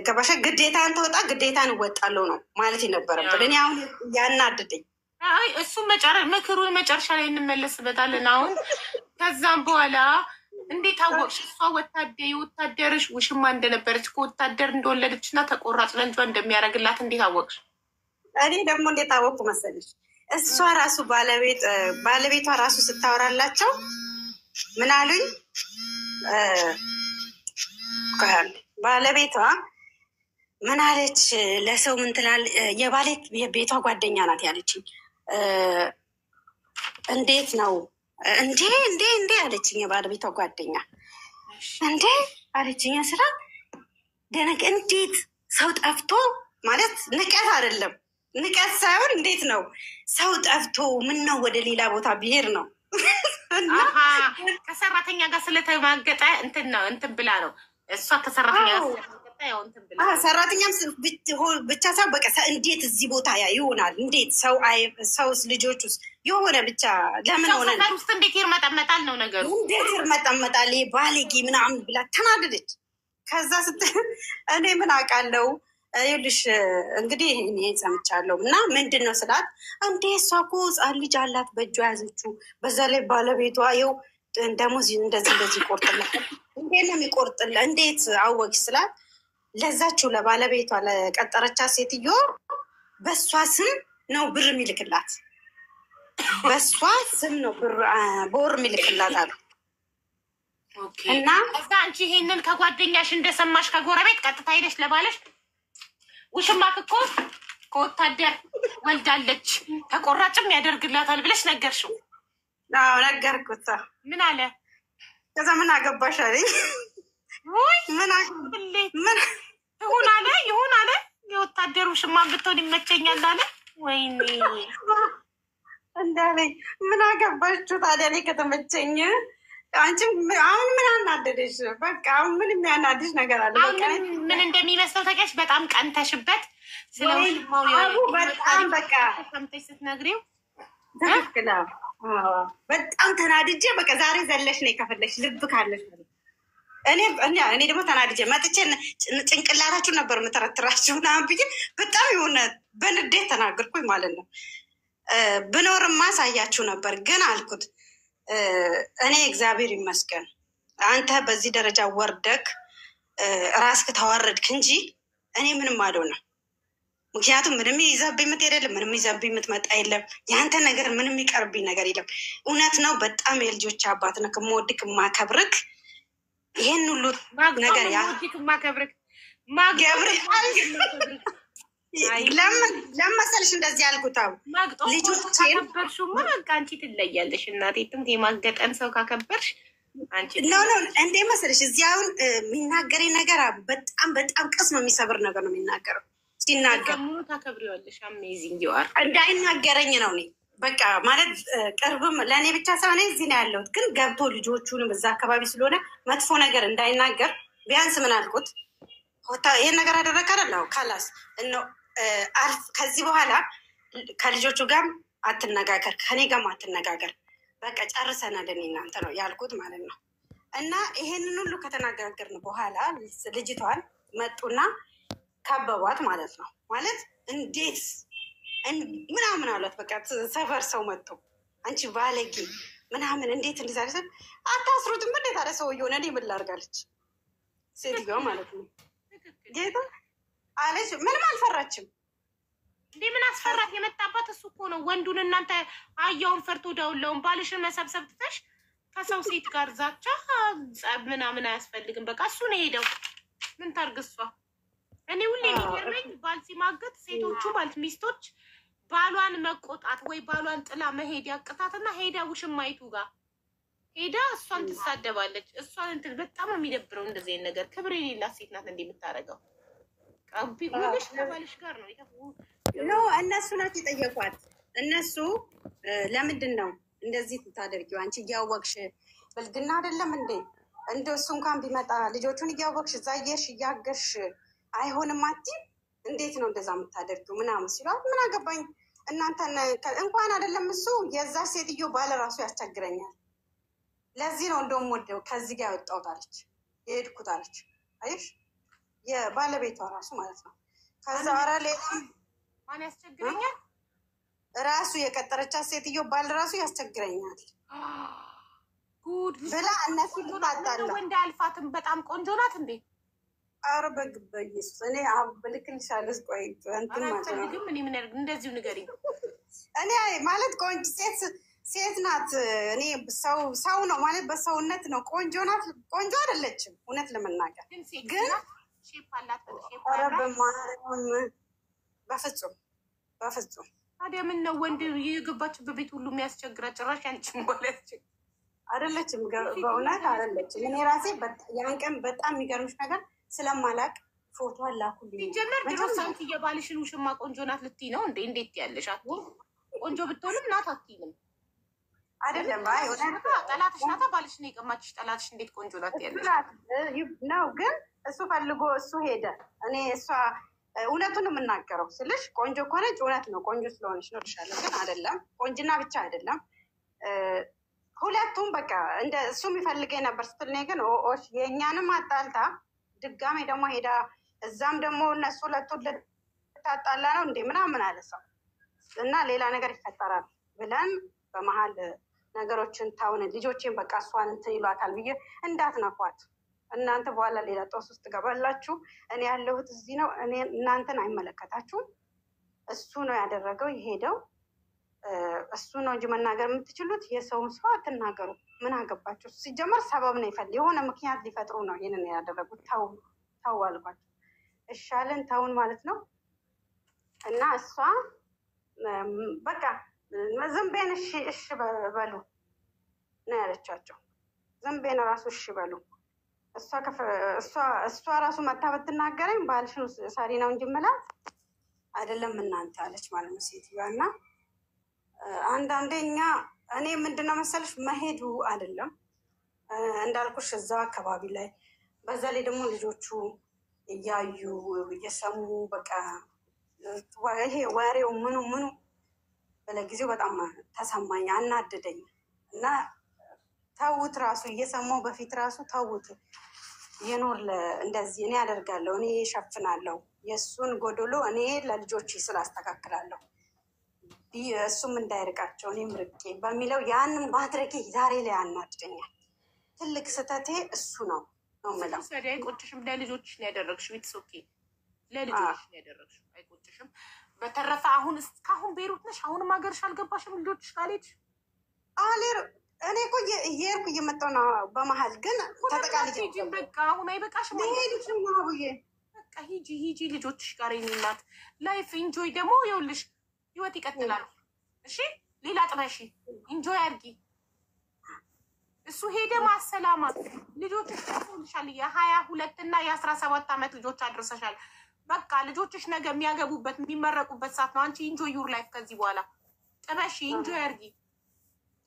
Speaker 2: ገባሽ? ግዴታን ተወጣ ግዴታን እወጣለሁ ነው ማለት የነበረብን። እኔ አሁን ያናድደኝ
Speaker 1: እሱም ምክሩን መጨረሻ ላይ እንመለስበታለን። አሁን ከዛም በኋላ እንዴት አወቅሽ? እሷ የወታደርሽ ውሽማ እንደነበረች ከወታደር እንደወለደች እና ተቆራጭ ለንጇ እንደሚያደርግላት እንዴት አወቅሽ?
Speaker 2: እኔ ደግሞ እንዴት አወቅኩ መሰለሽ? እሷ ራሱ ባለቤቷ ራሱ ስታወራላቸው ምን አሉኝ? ባለቤቷ ምን አለች? ለሰው ምን ትላለች? የቤቷ ጓደኛ ናት ያለችኝ። እንዴት ነው እንዴ አለችኝ። የባለቤቷ ጓደኛ እንዴ አለችኝ። ስራ ደነቅ እንዴት ሰው ጠፍቶ ማለት ንቀት አይደለም፣ ንቀት ሳይሆን እንዴት ነው ሰው ጠፍቶ ምን ነው ወደ ሌላ ቦታ ብሄር ነው።
Speaker 1: ከሰራተኛ ጋር ስለተማገጠ እንትን ብላ ነው እሷ ከሰራተኛ
Speaker 2: ሰራተኛም ብቻ ሰው በቃ እንዴት እዚህ ቦታ ይሆናል? እንዴት ሰው ልጆች ውስጥ የሆነ ብቻ ለምን ሆነ
Speaker 1: ውስጥ እንዴት ይርመጠመጣል ነው ነገሩ።
Speaker 2: እንዴት ይርመጠመጣል ባለጌ ምናምን ብላ ተናደደች። ከዛ እኔ ምን አውቃለሁ ይኸውልሽ እንግዲህ እኔ ሰምቻለሁ እና ምንድን ነው ስላት፣ እንዴ እሷ እኮ ህፃን ልጅ አላት በእጇ ያዘችው፣ በዛ ላይ ባለቤቷ ይኸው ደሞዝ እንደዚህ ይቆርጥላል። እንዴት ነው የሚቆርጥላ? እንዴት አወቅሽ ስላት፣ ለዛችው ለባለቤቷ ለቀጠረቻ ሴትዮ በእሷ ስም ነው ብር የሚልክላት፣ በእሷ ስም ነው ብር በወር የሚልክላት አሉ።
Speaker 1: እና እዛ አንቺ ይሄንን ከጓደኛሽ እንደሰማሽ ከጎረቤት ቀጥታ ሄደሽ ለባለሽ ውሽማክ እኮ ከወታደር ወልዳለች ተቆራጭም ያደርግላታል ብለሽ ነገርሽው?
Speaker 2: አዎ ነገርኩት።
Speaker 1: ምን አለ?
Speaker 2: ከዛ ምን አገባሽ አለኝ። ምን
Speaker 1: ይሁን አለ የወታደሩ ውሽማ ብትሆን ይመቸኛል አለ። ወይኔ
Speaker 2: እንዳለኝ ምን አገባችሁ ታዲያ እኔ ከተመቸኝ አንቺ አሁን ምን አናደደሽ? በቃ አሁን ምን የሚያናድሽ ነገር አለ?
Speaker 1: ምን እንደሚመስለው ታውቂያለሽ? በጣም ቀንተሽበት ስለውሽማው
Speaker 2: በጣም በቃ
Speaker 1: ሰምተሽ ስትነግሪው
Speaker 2: ትክክል። በጣም ተናድጄ በቃ ዛሬ ዘለሽ ነው ከፈለሽ ልብ ካለሽ እኔ ደግሞ ተናድጄ መጥቼ ጭንቅላታችሁን ነበር የምተረትራችሁ ምናምን ብዬ በጣም የሆነ በንዴት ተናገርኩኝ ማለት ነው። ብኖርማ ሳያችሁ ነበር ግን አልኩት እኔ እግዚአብሔር ይመስገን አንተ በዚህ ደረጃ ወርደክ ራስክ ተዋረድክ እንጂ እኔ ምንም አልሆነም። ምክንያቱም ምንም ይዘብኝ የምትሄድ የለም፣ ምንም ይዘብኝ የምትመጣ የለም። የአንተ ነገር ምንም ይቀርብኝ ነገር የለም። እውነት ነው። በጣም የልጆች አባት ነህ፣ የምወድክ የማከብርክ ይሄን ሁሉ ነገር
Speaker 1: ማከብርክ
Speaker 2: ለምን መሰልሽ እንደዚህ ያልኩት?
Speaker 1: ልጆች ካከበርሽማ አንቺ ትለያለሽ እናቴ። ትምት የማገጠን ሰው ካከበርሽ አንቺ
Speaker 2: ኖ እንዴ መሰልሽ እዚህ አሁን የሚናገረኝ ነገር በጣም በጣም ቅስም የሚሰብር ነገር ነው የሚናገረው። ሲናገር
Speaker 1: ታከብሪዋለሽ። አሜዚንግ ዩአር
Speaker 2: እንዳይናገረኝ ነው እኔ በቃ ማለት ቅርብም ለእኔ ብቻ ሳይሆን እዚህ ነው ያለሁት፣ ግን ገብቶ ልጆቹንም እዛ አካባቢ ስለሆነ መጥፎ ነገር እንዳይናገር ቢያንስ ምን አልኩት፣ ይሄን ነገር አደረግ አለው ካላስ ከዚህ በኋላ ከልጆቹ ጋርም አትነጋገር፣ ከኔ ጋርም አትነጋገር፣ በቃ ጨርሰናል እኔ እናንተ ነው ያልኩት ማለት ነው። እና ይሄንን ሁሉ ከተነጋገርን በኋላ ልጅቷን መጡና ከበቧት ማለት ነው። ማለት እንዴት ምናምን አሏት። በቃ ሰፈር ሰው መጥቶ አንቺ ባለጌ ምናምን እንዴት እንዲዛለሰን አታስሩትም እንዴት አለ ሰው እየሆነ እኔ ምን ላድርጋለች ሴትዮዋ ማለት ነው። ጌታ አለች። ምንም አልፈራችም
Speaker 1: እንዴ ምን አስፈራት? የመጣባት እሱ እኮ ነው። ወንዱን እናንተ አያውን ፈርቶ ደውለውን ባልሽን መሰብሰብ ትተሽ ከሰው ሴት ጋር ዛቻ ምናምን አያስፈልግም። በቃ እሱ ነው ሄደው ምን ታርግሷ። እኔ ሁሌ የሚገርመኝ ባል ሲማገጥ ሴቶቹ ማለት ሚስቶች ባሏን መቆጣት ወይ ባሏን ጥላ መሄድ ያቅታትና ሄዳ ውሽማይቱ ጋር ሄዳ እሷን ትሳደባለች። እሷን እንትን በጣም የሚደብረው እንደዚህ ነገር። ክብር የሌላት ሴት ናት እንዲህ የምታደርገው። ቀቢ ጉልሽ ከባልሽ ጋር ነው
Speaker 2: ኖ እነሱ ናት የጠየቋት። እነሱ ለምንድን ነው እንደዚህ ትታደርጊው አንቺ እያወቅሽ ብልግና አይደለም እንዴ? እንደ እሱ እንኳን ቢመጣ ልጆቹን እያወቅሽ እዛየሽ እያገሽ አይሆንም አትይም? እንዴት ነው እንደዛ የምታደርጊው ምናምን ሲሏት ምን አገባኝ እናንተን እንኳን አይደለም እሱ የዛ ሴትዮ ባለ ራሱ ያስቸግረኛል። ለዚህ ነው እንደውም ወደው ከዚህ ጋር ያወጣሁት አለች፣ የሄድኩት አለች። አይሽ የባለቤቷ ራሱ ማለት ነው። ከዛ ኧረ ሌላ
Speaker 1: ማን ያስቸግረኛል?
Speaker 2: ራሱ የቀጠረቻት ሴትዮ ባል ራሱ ያስቸግረኛል
Speaker 1: ጉድ
Speaker 2: ብላ እነሱ ልታጣላ
Speaker 1: ወንድ አልፋትም። በጣም ቆንጆ ናት እንዴ?
Speaker 2: ኧረ በግብ በኢየሱስ እኔ ብልክልሻለሁ። ቆይ እንትን ማለት ነው
Speaker 1: ግን ምን ምን ያርግ እንደዚሁ ንገሪኝ።
Speaker 2: እኔ ማለት ቆንጆ ሴት ናት። እኔ ሰው ነው ማለት በሰውነት ነው ቆንጆ ናት። ቆንጆ አይደለችም እውነት ለመናገር ግን
Speaker 1: ሼፕ አላት።
Speaker 2: ኧረ በማርያም በፍጹም በፍጹም።
Speaker 1: ታዲያ ምን ነው ወንድ የገባችበት ቤት ሁሉ የሚያስቸግራት? ጭራሽ አንቺም ማለት
Speaker 2: አይደለችም፣ በእውነት አይደለችም። እኔ ራሴ ያን ቀን በጣም የሚገርምሽ ነገር ስለማላቅ ፎቶ አላኩልኝ።
Speaker 1: ሲጀመር ድሮ ሳንቲ የባልሽን ውሽማ ቆንጆ ናት ልትይ ነው እንዴ? እንዴት ያለሽ አት ቆንጆ ብትሆንም ናት አትይም
Speaker 2: አይደለም? አይ
Speaker 1: ጠላትሽ ናታ። ባልሽ ነው የቀማችሽ። ጠላትሽ እንዴት ቆንጆ ናት ያለሽ
Speaker 2: ነው? ግን እሱ ፈልጎ እሱ ሄደ። እኔ እሷ እውነቱን የምናገረው ስልሽ ቆንጆ ከሆነች እውነት ነው ቆንጆ ስለሆነች ነው ልሻለሁ። ግን አይደለም ቆንጅና ብቻ አይደለም ሁለቱም በቃ እንደ እሱ የሚፈልገኝ ነበር ስትል እኔ ግን የእኛንም አጣልታ ድጋሜ ደግሞ ሄዳ እዛም ደግሞ እነሱ ሁለቱን ልታጣላ ነው እንዴ ምናምን አለ ሰው እና ሌላ ነገር ይፈጠራል ብለን በመሀል ነገሮችን ታውን ልጆቼን በቃ እሷን እንትን ይሏታል ብዬ እንዳትነኳት እናንተ በኋላ ሌላ ጦስ ውስጥ ገባላችሁ። እኔ ያለሁት እዚህ ነው። እኔ እናንተን አይመለከታችሁም። እሱ ነው ያደረገው የሄደው እሱ ነው እንጂ መናገር የምትችሉት የሰውን ሰው አትናገሩ። ምን አገባችሁ? ሲጀመር ሰበብ ነው የሆነ ምክንያት ሊፈጥሩ ነው ይህንን ያደረጉት። ተው አልኳቸው። እሻለን ተውን ማለት ነው። እና እሷ በቃ ዝም ቤን እሺ በሉ ነው ያለቻቸው። ዝም ቤን ራሱ እሺ በሉ። እሷ ራሱ መታ ብትናገረኝ ባልሽን ሰሪ ነው እንጂ የምላት አይደለም እናንተ አለች ማለት ነው ሴትዮዋ። እና አንዳንዴ እኔ ምንድነው መሰለሽ መሄዱ አይደለም እንዳልኩሽ እዛ አካባቢ ላይ በዛ ላይ ደግሞ ልጆቹ እያዩ እየሰሙ በቃ ይሄ ወሬው ምኑ በለጊዜው በጣም ተሰማኝ፣ አናደደኝ። እና ተውት ራሱ እየሰማው በፊት ራሱ ተውት ይኖር እንደዚህ እኔ ያደርጋለሁ፣ እኔ እሸፍናለሁ፣ የእሱን ጎዶሎ እኔ ለልጆች ስላስተካክላለሁ እሱም እንዳይርቃቸው እኔም ርቄ በሚለው ያንን ማድረጌ ዛሬ ላይ አናድደኛል። ትልቅ ስህተቴ እሱ ነው የምለው።
Speaker 1: አይቆጭሽም? ለልጆችሽ ነው ያደረግሽው። ኢትስ ኦኬ፣ ለልጆችሽ ነው ያደረግሽው። አይቆጭሽም? በተረፈ አሁን እስካሁን ቤሩት ነሽ? አሁንም ሀገርሽ አልገባሽም? ልጆችሽ ካልሄድሽ
Speaker 2: እኔ እኮ እየሄድኩ እየመጣሁ ነው። በመሀል ግን ተጠቃልጅ
Speaker 1: በቃ አሁን አይበቃሽም? በቃ ሂጂ ልጆችሽ ጋር የኔናት ላይፍ ኢንጆይ። ደግሞ ይኸውልሽ ህይወት ይቀጥላል። እሺ ሌላ ጥበሺ ኢንጆይ አድርጊ። እሱ ሄደ ማሰላማ ልጆችሽ ተልሻል። የ22 እና የ17 ዓመት ልጆች አድርሰሻል። በቃ ልጆችሽ ነገ የሚያገቡበት የሚመረቁበት ሰዓት ነው። አንቺ ኢንጆይ ዩር ላይፍ። ከዚህ በኋላ ጥበሺ ኢንጆይ አድርጊ።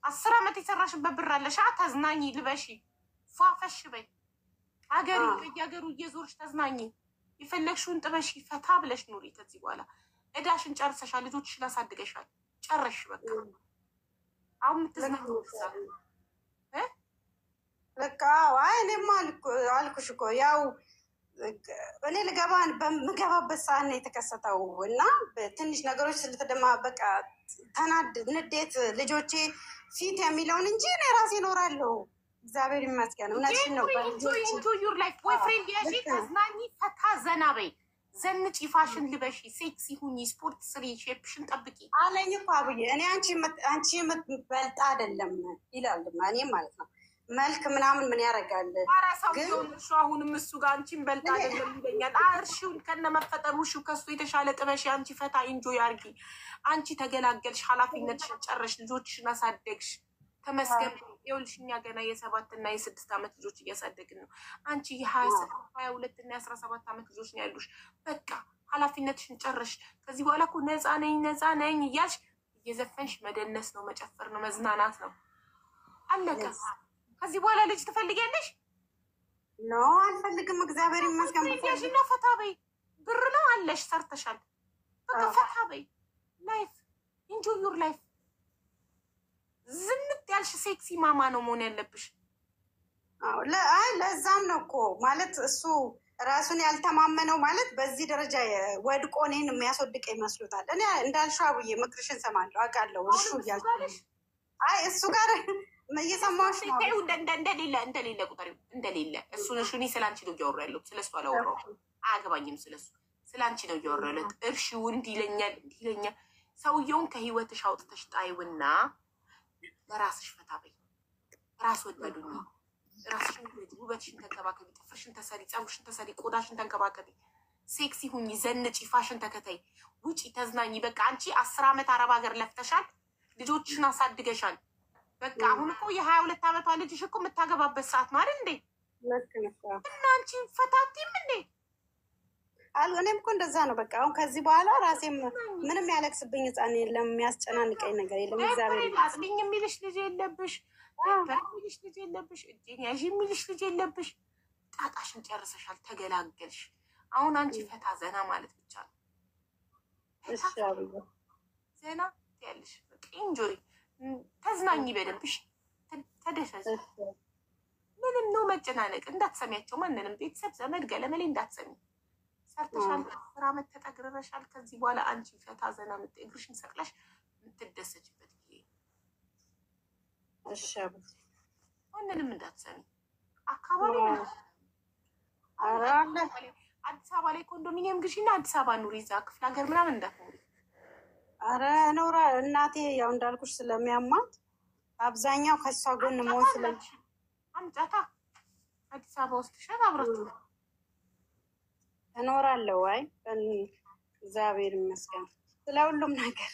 Speaker 1: 10 ዓመት የሰራሽበት ብር አለሽ። ተዝናኝ፣ ልበሺ፣ ፏፈሽ በይ። ሀገር በየሀገሩ እየዞርሽ ተዝናኝ። የፈለግሽውን ጥበሺ፣ ፈታ ብለሽ ኑሪ። ከዚህ በኋላ እዳሽን ጨርሰሻል። ልጆችሽን አሳድገሻል። ጨረሽ በቃ። አሁን የምትዝናኝ
Speaker 2: በቃ። እኔማ አልኩሽ እኮ ያው እኔ በምገባበት ሰዓት ነው የተከሰተው እና ትንሽ ነገሮች ስለተደማ በቃ ንዴት ልጆቼ ፊት የሚለውን እንጂ እኔ ራሴ እኖራለሁ። እግዚአብሔር ይመስገን። እውነትሽን ነው።
Speaker 1: ዩር ላይፍ ቦይፍሬንድ ያሺ፣ ተዝናኝ፣ ፈታ ዘና በይ፣ ዘንጪ፣ ፋሽን ልበሺ፣ ሴክሲ ሁኚ፣ ስፖርት ስሪ፣ ሼፕሽን ጠብቂ
Speaker 2: አለኝ እኮ አብዬ። እኔ አንቺ የምትበልጥ አይደለም ይላል እኔ ማለት ነው። መልክ ምናምን ምን ያደርጋል?
Speaker 1: ግን አሁንም እሱ ጋር አንቺን በልጣ አይደለም ይለኛል። እርሺውን ከነ መፈጠሩ እሺው ከሱ የተሻለ ጥበሽ። አንቺ ፈታ ኢንጆይ አርጊ። አንቺ ተገላገልሽ፣ ኃላፊነትሽን ጨረሽ፣ ልጆችሽን አሳደግሽ። ተመስገን። ይኸውልሽ እኛ ገና የ7 እና የ6 ዓመት ልጆች እያሳደግን ነው። አንቺ የ22 እና የ17 ዓመት ልጆች ነው ያሉሽ። በቃ ኃላፊነትሽን ጨረሽ። ከዚህ በኋላ እኮ ነፃ ነኝ እያልሽ እየዘፈንሽ መደነስ ነው፣ መጨፈር ነው፣ መዝናናት ነው። አለቀ። ከዚህ በኋላ ልጅ ትፈልጊያለሽ?
Speaker 2: ኖ አልፈልግም። እግዚአብሔር ይመስገን።
Speaker 1: ያሽና ፈታ በይ። ብር ነው አለሽ፣ ሰርተሻል። በቃ ፈታ በይ። ላይፍ ኢንጆይ ዩር ላይፍ። ዝንጥ ያልሽ ሴክሲ ማማ ነው መሆን ያለብሽ።
Speaker 2: ለዛም ነው እኮ ማለት እሱ ራሱን ያልተማመነው ማለት በዚህ ደረጃ ወድቆ እኔን የሚያስወድቅ ይመስሉታል። እኔ እንዳልሽው አብዬ ምክርሽን ሰማለሁ፣ አውቃለሁ። እሱ እሱ ጋር እየሰማሁሽ ነው።
Speaker 1: እንደሌለ ቁጥር እንደሌለ እሱን እኔ ስለአንቺ ነው እያወራሁ ያለሁት። ስለሱ አላወራሁም። አያገባኝም። ስለ አንቺ ነው እያወራሁ ያለሁት። እርሺው እንዲለኛል። ሰውየውን ከህይወትሽ አውጥተሽ ጣይውና ለራስሽ ፈታ በይ። ራስ ወዳዱኝ። ራስሽን ውበትሽን ተንከባከቢ። ጥፍርሽን ተሰሪ፣ ፀጉርሽን ተሰሪ፣ ቆዳሽን ተንከባከቢ። ሴክሲ ሁኚ፣ ዘንጪ፣ ፋሽን ተከታይ፣ ውጪ፣ ተዝናኝ። በቃ አንቺ 10 ዓመት አረብ ሀገር ለፍተሻል። ልጆችሽን አሳድገሻል። በቃ አሁን እኮ የ22 ዓመቷ ልጅሽ እኮ የምታገባበት ሰዓት ነው አይደል እንዴ? እና አንቺ ፈታቲም እንዴ?
Speaker 2: እኔም እኮ እንደዛ ነው። በቃ አሁን ከዚህ በኋላ ራሴም ምንም ያለቅስብኝ ህፃን የለም፣ የሚያስጨናንቀኝ ነገር የለም። እግዚአብሔር
Speaker 1: አጽድኝ የሚልሽ ልጅ የለብሽ፣ የሚልሽ ልጅ የለብሽ፣ እጄን ያዥ የሚልሽ ልጅ የለብሽ። ጣጣሽን ጨርሰሻል፣ ተገላገልሽ። አሁን አንቺ ፈታ ዘና ማለት ብቻ ነው። ዘና ያለሽ በቃ ኢንጆይ፣ ተዝናኝ በደንብሽ፣ ተደሰች። ምንም ነው መጨናነቅ እንዳትሰሚያቸው፣ ማንንም ቤተሰብ ዘመድ ገለመሌ እንዳትሰሚ። ሰርተሻል፣ 10 ዓመት ተጠግረሻል። ከዚህ በኋላ አንቺ ፈታ ዘና እግርሽን ሰቅለሽ የምትደሰችበት ጊዜ። ማንንም እንዳትሰሚ። አካባቢ አዲስ አበባ ላይ ኮንዶሚኒየም ግዢና አዲስ አበባ ኑሪ። እዛ ክፍለ ሀገር ምናምን እንዳትኖሪ።
Speaker 2: አረ ኖራ እናቴ ያው እንዳልኩሽ ስለሚያማት አብዛኛው ከሷ ጎን መሆን
Speaker 1: አምጫታ አዲስ አበባ ውስጥ ሸት አብራችሁ
Speaker 2: እኖራለሁ። አይ እግዚአብሔር ይመስገን ስለ ሁሉም ነገር።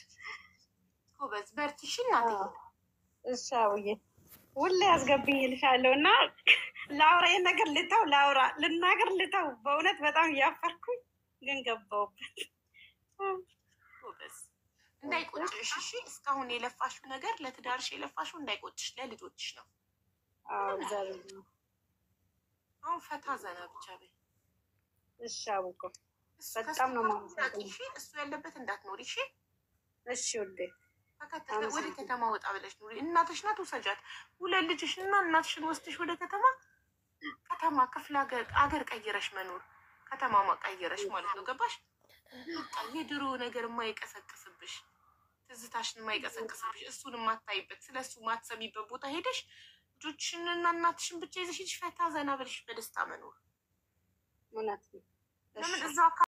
Speaker 1: ጎበዝ በርቺ። እሺ እናቴ።
Speaker 2: እሺ አውዬ ሁሌ ያስገብኝ እልሻለሁ። እና ላውራ ነገር ልናገር ልተው። በእውነት በጣም እያፈርኩኝ ግን ገባሁበት።
Speaker 1: ጎበዝ እንዳይቆጭሽ። እሺ እስካሁን የለፋሽው ነገር ለትዳርሽ የለፋሽው እንዳይቆጭሽ፣ ለልጆችሽ ነው። አሁን ፈታ ዘና ብቻ በይ።
Speaker 2: እሺ አቡኮ በጣም ነው ማለት
Speaker 1: እሱ ያለበት እንዳትኖሪ። እሺ
Speaker 2: እሺ ውዴ።
Speaker 1: ወደ ከተማ ወጣ ብለሽ ኑሪ። እናትሽ ናት፣ ውሰጃት። ሁለት ልጅሽ እና እናትሽን ወስደሽ ወደ ከተማ ክፍለ አገር ቀይረሽ መኖር። ከተማ ቀይረሽ ማለት ነው። ገባሽ? የድሮ ነገር የማይቀሰቅስብሽ ትዝታሽን የማይቀሰቅስብሽ እሱን የማታይበት ስለሱ ማትሰሚበት ቦታ ሄደሽ ልጆችሽንና እናትሽን ብቻ ይዘሽ ፈታ ዘና ብለሽ በደስታ መኖር።
Speaker 2: እውነት ነው።
Speaker 1: ለምን እዛው